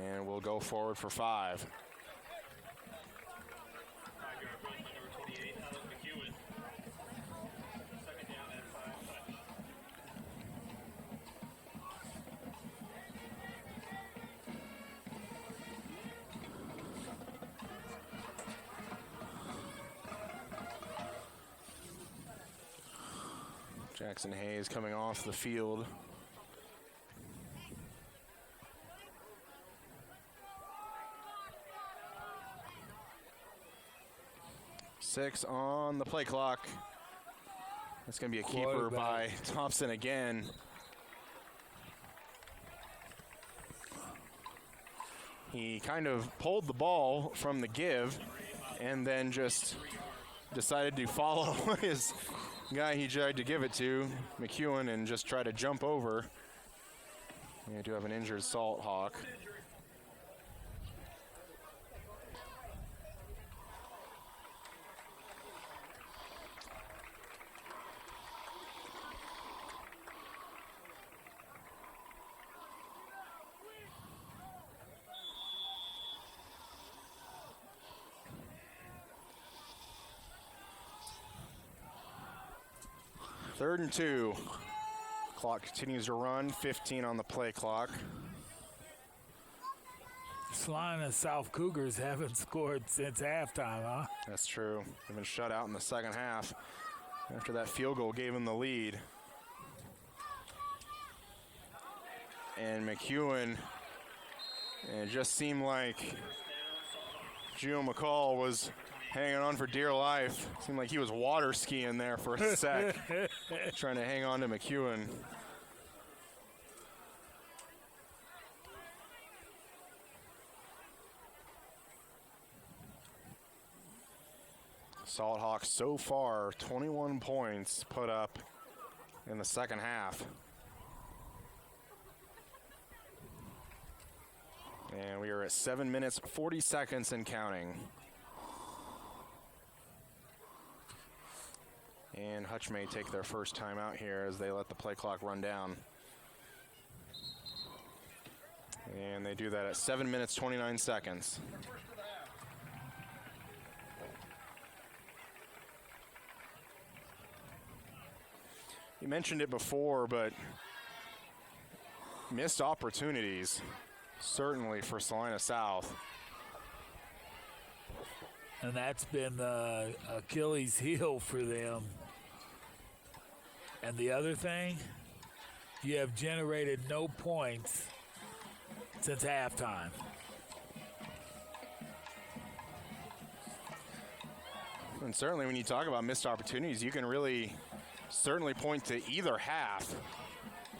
and we'll go forward for 5. 5-yard run by number 28, Alex McEwen. 2nd down and 5. Jackson Hayes coming off the field. Six on the play clock. That's going to be a keeper by Thompson again. He kind of pulled the ball from the give and then just decided to follow his guy he tried to give it to, McEwen, and just try to jump over. We do have an injured Salthawk. Third and 2. Clock continues to run, 15 on the play clock. Salina South Cougars haven't scored since halftime, huh? That's true. They've been shut out in the second half after that field goal gave them the lead. And McEwen, it just seemed like Gio McCall was hanging on for dear life. Seemed like he was water skiing there for a sec, trying to hang on to McEwen. Salthawks so far, 21 points put up in the second half. And we are at 7 minutes, 40 seconds and counting. And Hutch may take their first time out here as they let the play clock run down. And they do that at 7 minutes, 29 seconds. You mentioned it before, but missed opportunities, certainly for Salina South. And that's been the Achilles heel for them. And the other thing, you have generated no points since halftime. And certainly when you talk about missed opportunities, you can really certainly point to either half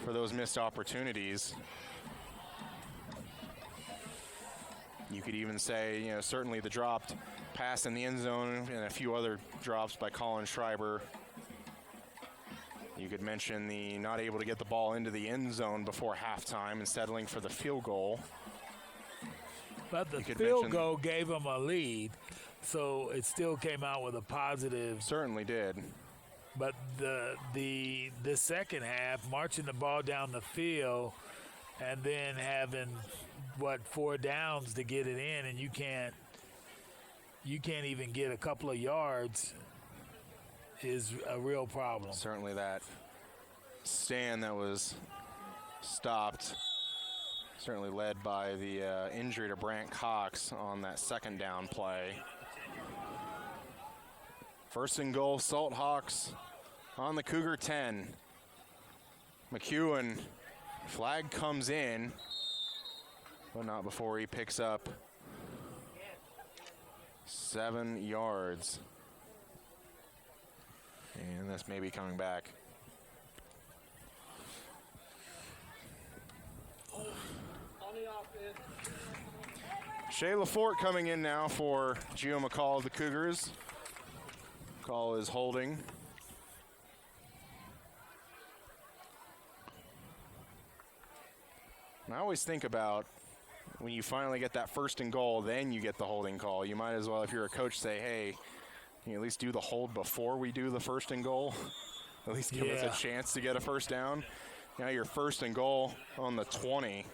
for those missed opportunities. You could even say, you know, certainly the dropped pass in the end zone and a few other drops by Colin Schreiber. You could mention the not able to get the ball into the end zone before halftime and settling for the field goal. But the field goal gave them a lead, so it still came out with a positive. Certainly did. But the second half, marching the ball down the field and then having, 4 downs to get it in, and you can't even get a couple of yards is a real problem. Certainly that stand that was stopped, certainly led by the injury to Brant Cox on that second down play. First and goal, Salthawks on the Cougar 10. McEwen, flag comes in, but not before he picks up 7 yards. And this may be coming back. Shea Lafort coming in now for Gio McCall of the Cougars. Call is holding. And I always think about when you finally get that first and goal, then you get the holding call. You might as well, if you're a coach, say, hey, can you at least do the hold before we do the first and goal? At least give us a chance to get a first down. Now you're first and goal on the 20.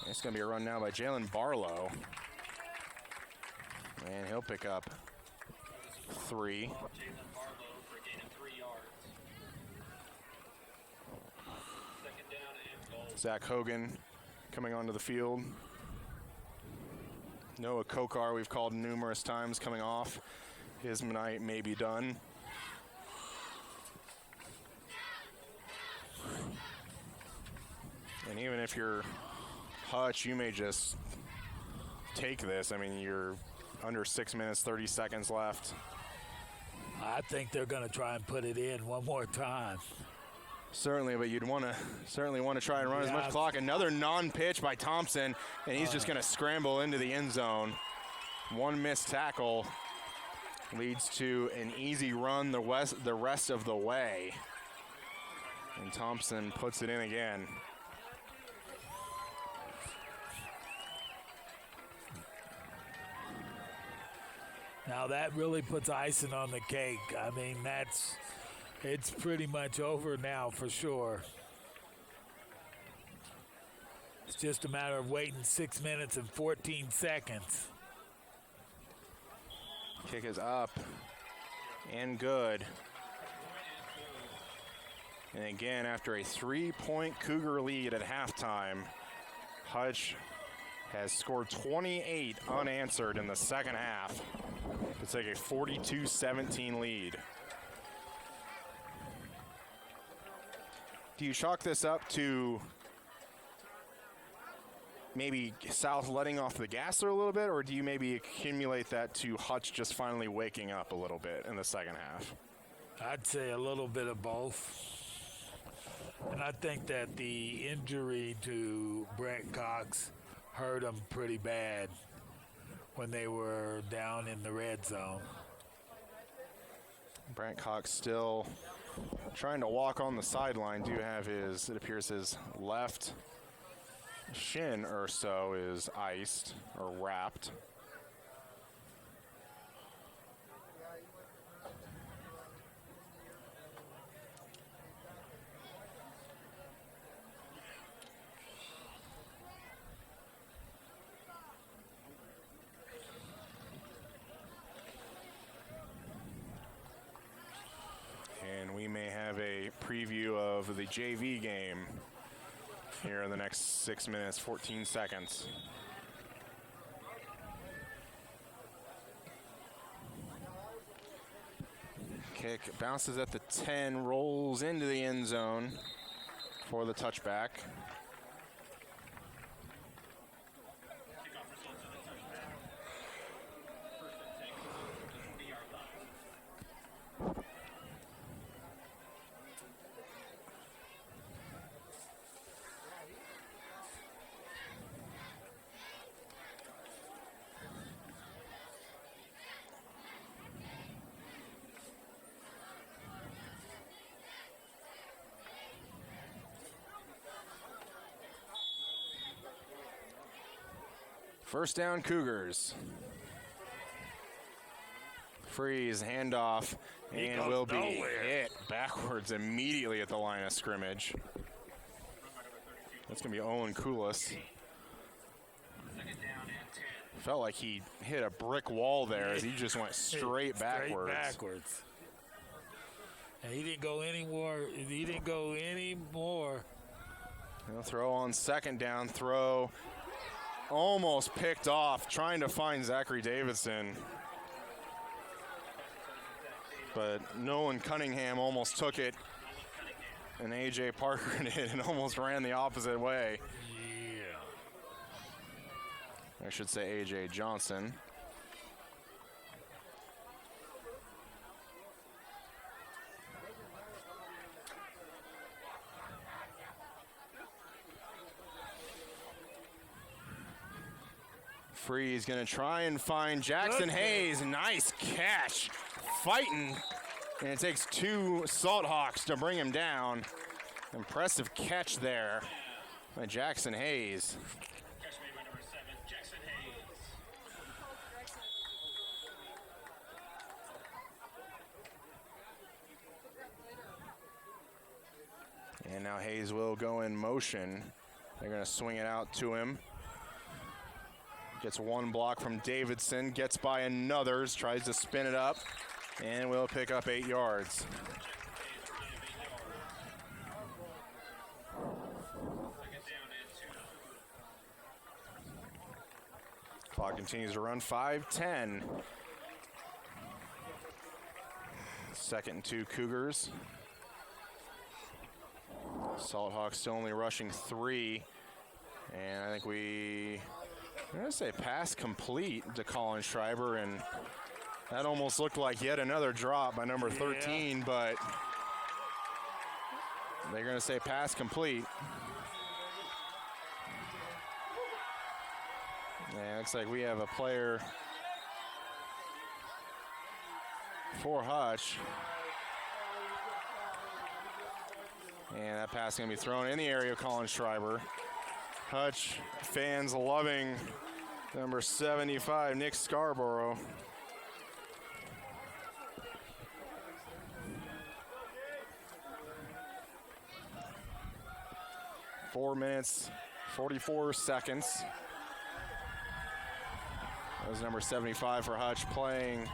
It's going to be a run now by Jalen Barlow. And he'll pick up 3. Zach Hogan coming onto the field. Noah Kokar, we've called numerous times, coming off. His night may be done. And even if you're Hutch, you may just take this. I mean, you're under 6 minutes, 30 seconds left. I think they're going to try and put it in one more time. Certainly, but you'd certainly want to try and run as much clock. Another non-pitch by Thompson, and he's just going to scramble into the end zone. One missed tackle leads to an easy run the rest of the way. And Thompson puts it in again. Now that really puts icing on the cake. I mean, it's pretty much over now for sure. It's just a matter of waiting 6 minutes and 14 seconds. Kick is up and good. And again, after a 3-point Cougar lead at halftime, Hutch has scored 28 unanswered in the second half to take a 42-17 lead. Do you chalk this up to maybe South letting off the gas a little bit, or do you maybe accumulate that to Hutch just finally waking up a little bit in the second half? I'd say a little bit of both. And I think that the injury to Brent Cox hurt him pretty bad when they were down in the red zone. Brent Cox still trying to walk on the sideline. Do have it appears his left shin or so is iced or wrapped. And we may have a preview of the JV game here in the next 6 minutes, 14 seconds. Kick bounces at the 10, rolls into the end zone for the touchback. First down, Cougars. Freeze, handoff, and will be hit backwards immediately at the line of scrimmage. That's going to be Owen Koulis. Felt like he hit a brick wall there as he just went straight backwards. Backwards. And he didn't go any more. He'll throw on second down, throw almost picked off, trying to find Zachary Davidson. But Nolan Cunningham almost took it, and A.J. Parker did and almost ran the opposite way. Yeah. I should say A.J. Johnson. Freeze going to try and find Jackson Hayes. Nice catch. Fighting. And it takes two Salthawks to bring him down. Impressive catch there by Jackson Hayes. Catch made by number 7, Jackson Hayes. And now Hayes will go in motion. They're going to swing it out to him. Gets one block from Davidson, gets by another's, tries to spin it up, and will pick up 8 yards. Clock continues to run, 5:10. 2nd and 2 Cougars. Salthawks still only rushing 3. And I think I'm going to say pass complete to Colin Schreiber, and That almost looked like yet another drop by number 13, but they're going to say pass complete. Yeah, looks like we have a player for Hutch. And that pass is going to be thrown in the area of Colin Schreiber. Hutch fans loving number 75, Nick Scarborough. Four minutes, 44 seconds. That was number 75 for Hutch playing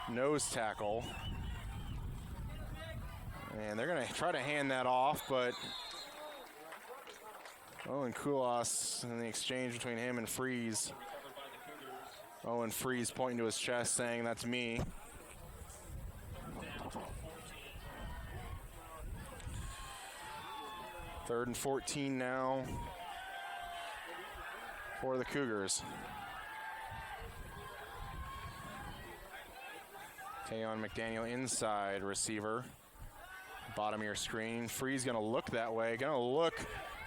nose tackle. And they're going to try to hand that off, but Owen Koulos in the exchange between him and Freeze. Owen Freeze pointing to his chest saying, "That's me." Third and 14 now for the Cougars. Tayon McDaniel inside receiver. Bottom of your screen. Freeze gonna look that way. Gonna look,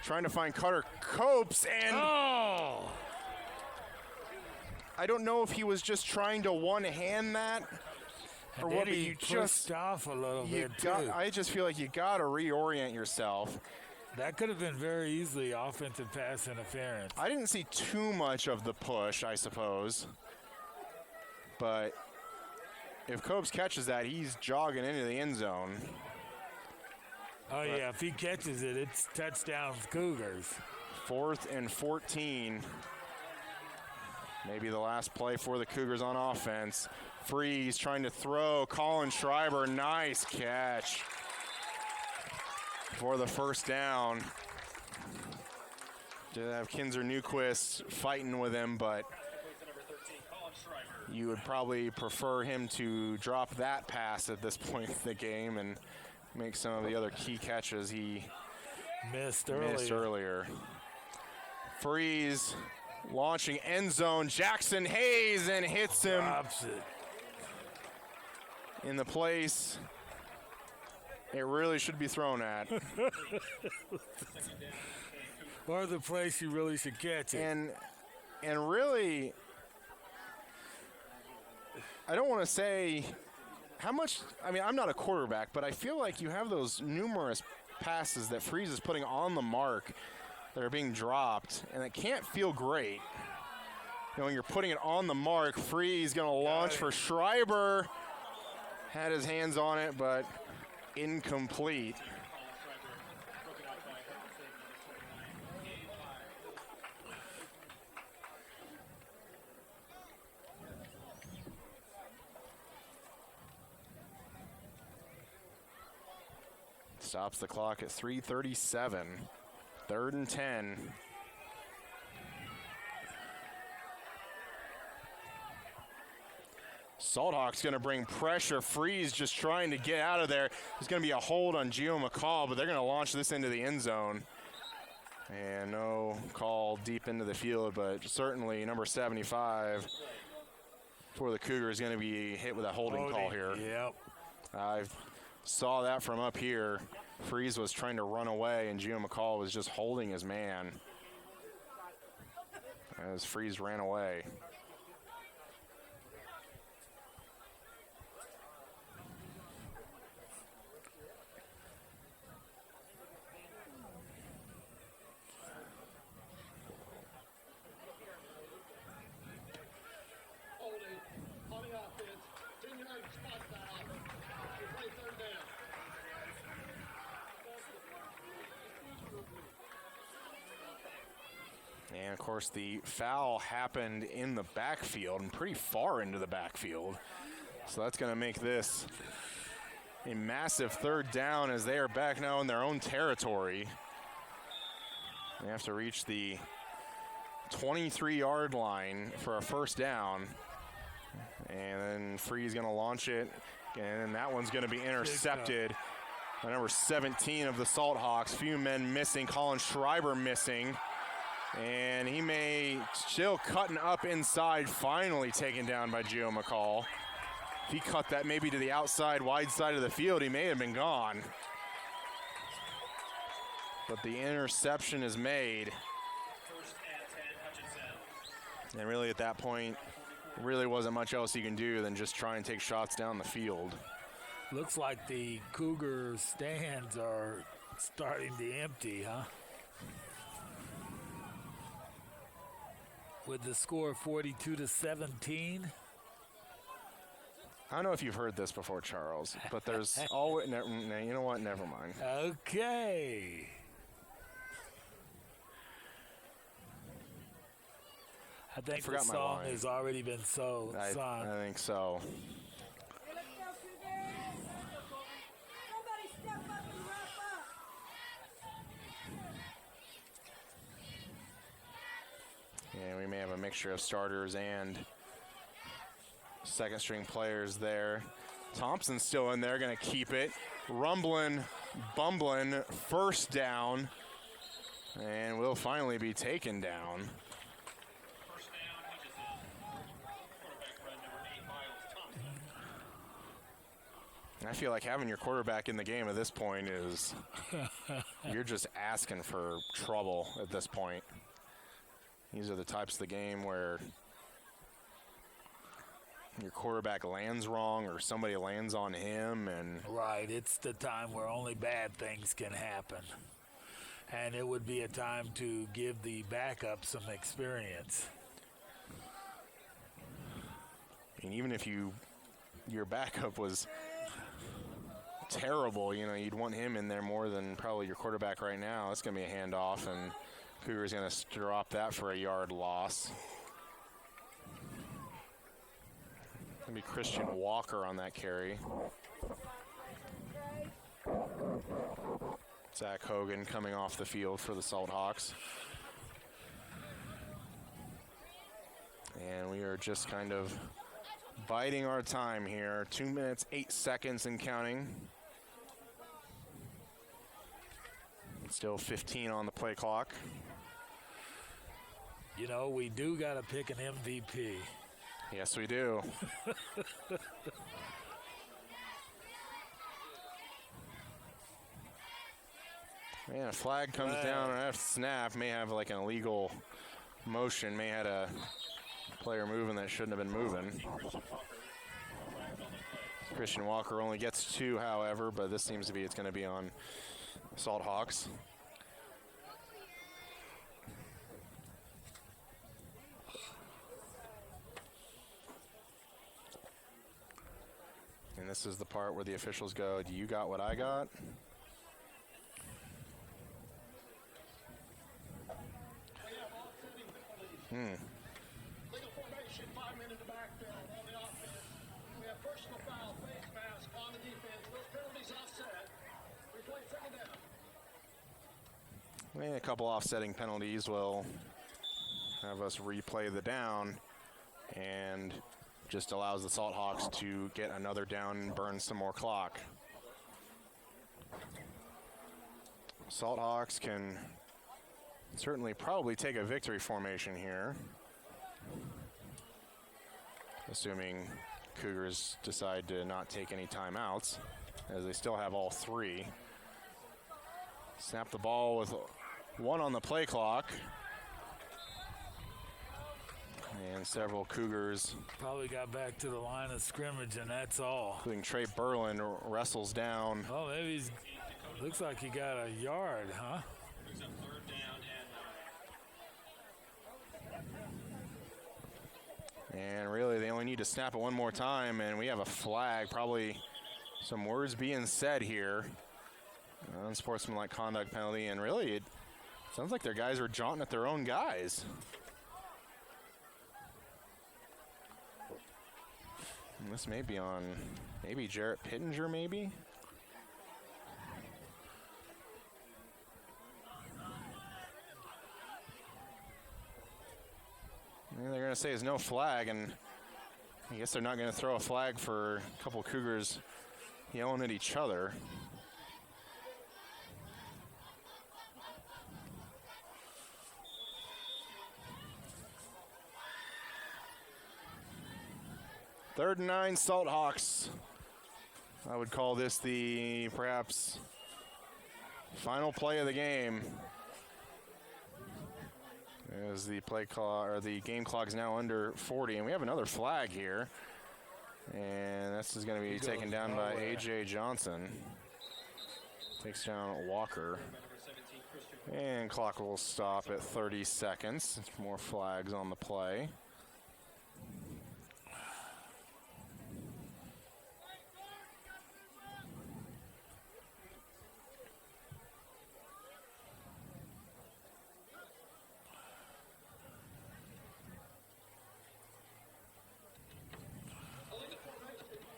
trying to find Cutter Copes, and I don't know if he was just trying to one-hand that, or what He he pushed just off a little bit got. too. I just feel like you gotta reorient yourself. That could have been very easily offensive pass interference. I didn't see too much of the push, I suppose, but if Copes catches that, he's jogging into the end zone. Oh, yeah, if he catches it, it's touchdown Cougars. 4th and 14. Maybe the last play for the Cougars on offense. Freeze trying to throw. Colin Schreiber, nice catch for the first down. Did have Kinzer Newquist fighting with him, but you would probably prefer him to drop that pass at this point in the game and make some of the other key catches he missed earlier. Freeze launching end zone. Jackson Hayes and hits him Drops it. in the place it really should be thrown at. Or the place you really should catch it. And really, I don't want to say how much. I mean, I'm not a quarterback, but I feel like you have those numerous passes that Freeze is putting on the mark that are being dropped, and it can't feel great. You know, when you're putting it on the mark, Freeze going to launch for Schreiber. Had his hands on it, but incomplete. Stops the clock at 3:37. 3rd and 10. Salthawks going to bring pressure. Freeze just trying to get out of there. There's going to be a hold on Gio McCall, but they're going to launch this into the end zone. And no call deep into the field, but certainly number 75 for the Cougars is going to be hit with a holding call here. Yep. I saw that from up here. Freeze was trying to run away, and Gio McCall was just holding his man as Freeze ran away. And, of course, the foul happened in the backfield and pretty far into the backfield. So that's going to make this a massive 3rd down as they are back now in their own territory. They have to reach the 23-yard line for a 1st down. And then Freeze going to launch it. And that one's going to be intercepted by number 17 of the Salthawks. Few men missing. Colin Schreiber missing. And he may still cutting up inside, finally taken down by Gio McCall. If he cut that maybe to the outside, wide side of the field, he may have been gone. But the interception is made. First and 10, Hutchinson. And really at that point, really wasn't much else you can do than just try and take shots down the field. Looks like the Cougar stands are starting to empty, huh? With the score 42-17. I don't know if you've heard this before, Charles, but there's always, you know what, never mind. Okay. I think the forgot my song line. has already been sung. I think so. Hey, let's go, Cougars. Somebody step up and wrap up. And we may have a mixture of starters and second string players there. Thompson's still in there, going to keep it. Rumbling, bumbling, first down. And will finally be taken down. First down, Hutchinson. Quarterback run number 8, Miles Thompson. I feel like having your quarterback in the game at this point is, you're just asking for trouble at this point. These are the types of the game where your quarterback lands wrong or somebody lands on him, and Right, it's the time where only bad things can happen. And it would be a time to give the backup some experience. and even if your backup was terrible, you'd want him in there more than probably your quarterback right now. It's going to be a handoff, and Cougars going to drop that for a yard loss. Going to be Christian Walker on that carry. Zach Hogan coming off the field for the Salthawks. And we are just kind of biding our time here. 2 minutes, 8 seconds and counting. Still 15 on the play clock. We do got to pick an MVP. Yes, we do. Man, a flag comes down after snap. May have like an illegal motion. May had a player moving that shouldn't have been moving. Christian Walker only gets 2, however, but this seems to be it's going to be on Salthawks. And this is the part where the officials go, "Do you got what I got?" Legal formation, 5 men in the backfield on the offense. We have personal foul, face mask on the defense. Those penalties offset. We play second down. A couple offsetting penalties will have us replay the down, and just allows the Salthawks to get another down and burn some more clock. Salthawks can certainly probably take a victory formation here, assuming Cougars decide to not take any timeouts, as they still have all 3. Snap the ball with 1 on the play clock. And several Cougars, Probably got back to the line of scrimmage, and that's all. including Trey Berlin, wrestles down. Oh, maybe looks like he got a yard, huh? Brings up third down and And really, they only need to snap it one more time, and we have a flag. Probably some words being said here. Unsportsmanlike conduct penalty, and really, it sounds like their guys are jaunting at their own guys. And this may be on maybe Jarrett Pittenger, maybe? And they're going to say there's no flag, and I guess they're not going to throw a flag for a couple Cougars yelling at each other. 3rd and 9, Salthawks. I would call this the perhaps final play of the game. As the play clock or the game clock is now under 40, and we have another flag here. And this is going to be taken down by A.J. Johnson. Takes down Walker. And clock will stop at 30 seconds. More flags on the play.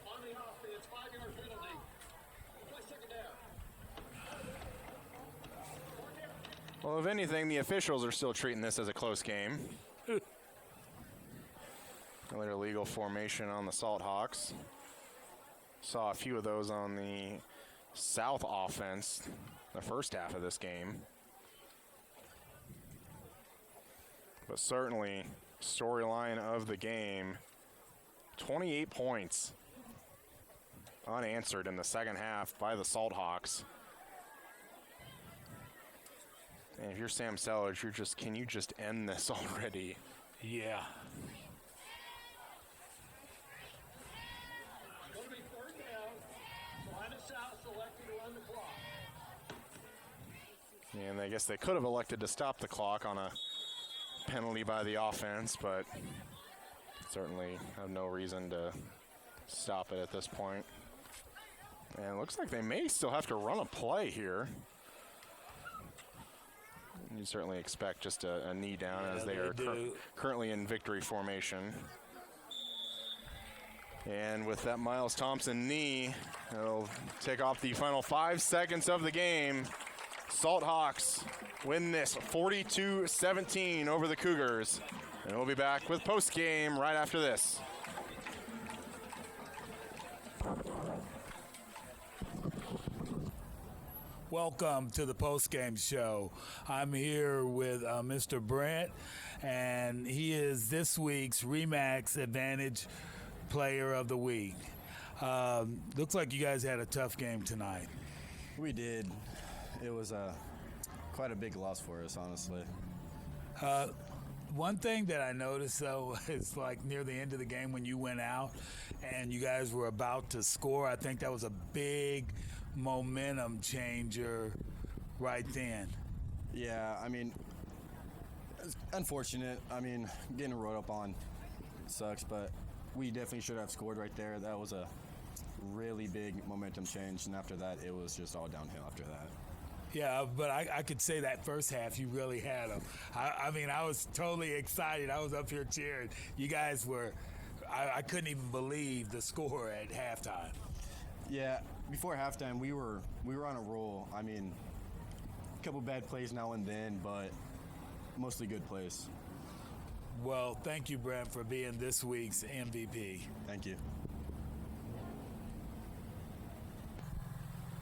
On the offense, 5-yard penalty. Play second down. Well, if anything, the officials are still treating this as a close game. Another illegal formation on the Salthawks. Saw a few of those on the South offense the first half of this game. But certainly, storyline of the game, 28 points unanswered in the second half by the Salthawks. And if you're Sam Sellers, can you just end this already? Yeah. Going to be 3rd down. Salina South selecting to run the clock. And I guess they could have elected to stop the clock on a penalty by the offense, but certainly have no reason to stop it at this point. And it looks like they may still have to run a play here. You certainly expect just a knee down as they are currently in victory formation. And with that Miles Thompson knee, it'll take off the final 5 seconds of the game. Salthawks win this 42-17 over the Cougars. And we'll be back with post-game right after this. Welcome to the post-game show. I'm here with Mr. Brent, and he is this week's RE/MAX Advantage Player of the Week. Looks like you guys had a tough game tonight. We did. It was quite a big loss for us, honestly. One thing that I noticed, though, is like near the end of the game when you went out and you guys were about to score, I think that was a big momentum changer right then. Yeah, I mean, it's unfortunate. I mean, getting rode up on sucks, but we definitely should have scored right there. That was a really big momentum change, and after that, it was just all downhill after that. Yeah, but I could say that first half you really had them. I mean, I was totally excited. I was up here cheering. You guys were, I couldn't even believe the score at halftime. Yeah, before halftime, we were on a roll. I mean, a couple bad plays now and then, but mostly good plays. Well, thank you, Brent, for being this week's MVP. Thank you.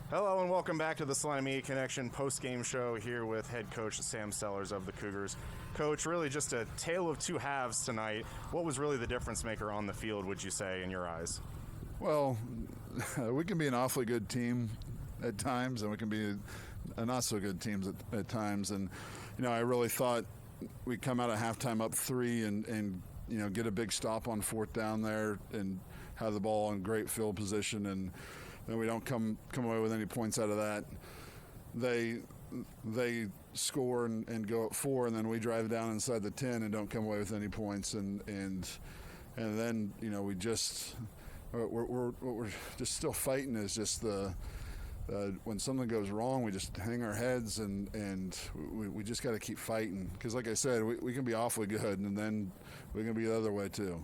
Hello and welcome back to the Salina Media Connection post-game show here with head coach Sam Sellers of the Cougars. Coach, really just a tale of two halves tonight. What was really the difference maker on the field, would you say, in your eyes? Well, we can be an awfully good team at times, and we can be a not so good teams at times. And, you know, I really thought we'd come out of halftime up 3 and you know, get a big stop on 4th down there and have the ball in great field position, and then we don't come away with any points out of that. They score and go up 4, and then we drive down inside the 10 and don't come away with any points. And then, you know, we're just still fighting. Is just the when something goes wrong, we just hang our heads and we just got to keep fighting, because like I said, we can be awfully good, and then we can be the other way too.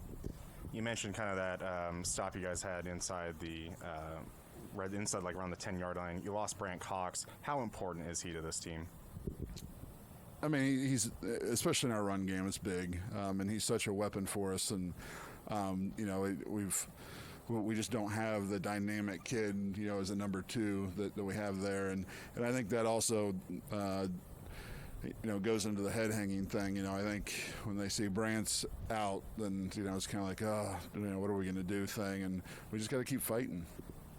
You mentioned kind of that stop you guys had inside the inside, like around the 10-yard line. You lost Brant Cox. How important is he to this team? I mean, he's, especially in our run game, it's big, and he's such a weapon for us. And you know, we just don't have the dynamic kid, you know, as a number 2 that we have there, and I think that also goes into the head hanging thing. I think when they see Brant's out, then, it's kind of like, what are we going to do thing. And we just got to keep fighting.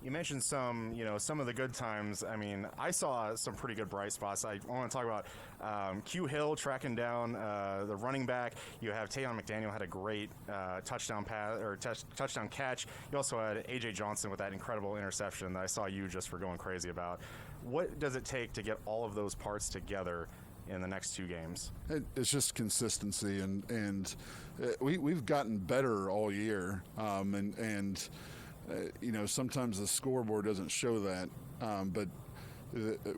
You mentioned some of the good times. I mean, I saw some pretty good bright spots. I want to talk about Q Hill tracking down the running back. You have Tayon McDaniel had a great touchdown pass or touchdown catch. You also had AJ Johnson with that incredible interception that I saw you just for going crazy about. What does it take to get all of those parts together in the next two games? It's just consistency, and we've gotten better all year, and sometimes the scoreboard doesn't show that, but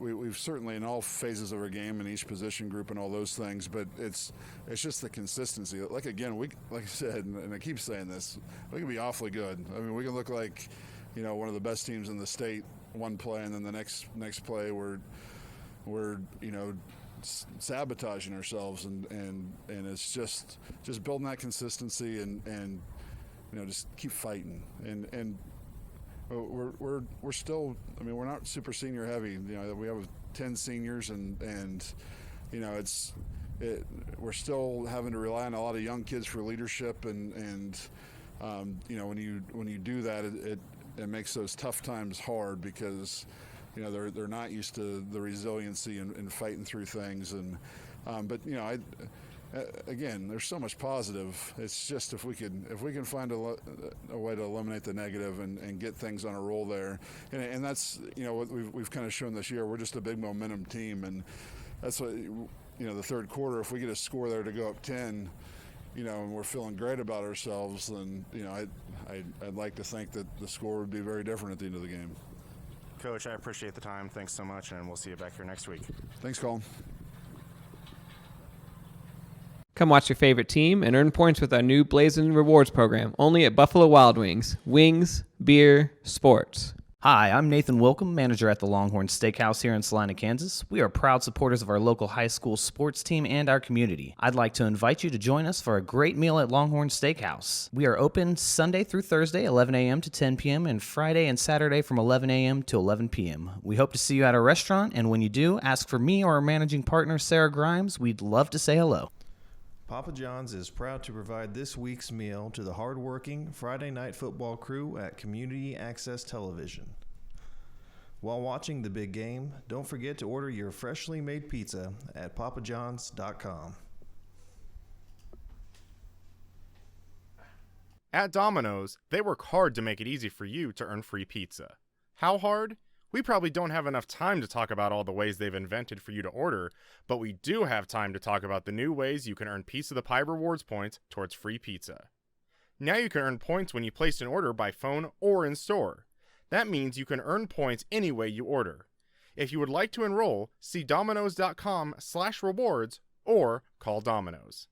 we've certainly in all phases of our game in each position group and all those things. But it's just the consistency. Like I said, and I keep saying this, we can be awfully good. I mean, we can look like one of the best teams in the state one play, and then the next play we're sabotaging ourselves, and it's just building that consistency and just keep fighting, and we're still, we're not super senior heavy. We have 10 seniors, and we're still having to rely on a lot of young kids for leadership, and when you do that, it makes those tough times hard, because they're not used to the resiliency and fighting through things, but again, there's so much positive. It's just if we can find a way to eliminate the negative and get things on a roll there, and that's what we've kind of shown this year. We're just a big momentum team, and that's what the third quarter. If we get a score there to go up 10, and we're feeling great about ourselves, then I'd like to think that the score would be very different at the end of the game. Coach, I appreciate the time. Thanks so much, and we'll see you back here next week. Thanks, Colin. Come watch your favorite team and earn points with our new Blazing Rewards program, only at Buffalo Wild Wings. Wings, beer, sports. Hi, I'm Nathan Wilcom, manager at the Longhorn Steakhouse here in Salina, Kansas. We are proud supporters of our local high school sports team and our community. I'd like to invite you to join us for a great meal at Longhorn Steakhouse. We are open Sunday through Thursday, 11 a.m. to 10 p.m., and Friday and Saturday from 11 a.m. to 11 p.m. We hope to see you at our restaurant, and when you do, ask for me or our managing partner, Sarah Grimes. We'd love to say hello. Papa John's is proud to provide this week's meal to the hardworking Friday night football crew at Community Access Television. While watching the big game, don't forget to order your freshly made pizza at papajohns.com. At Domino's, they work hard to make it easy for you to earn free pizza. How hard? We probably don't have enough time to talk about all the ways they've invented for you to order, but we do have time to talk about the new ways you can earn Piece of the Pie rewards points towards free pizza. Now you can earn points when you place an order by phone or in store. That means you can earn points any way you order. If you would like to enroll, see Domino's.com/rewards or call Domino's.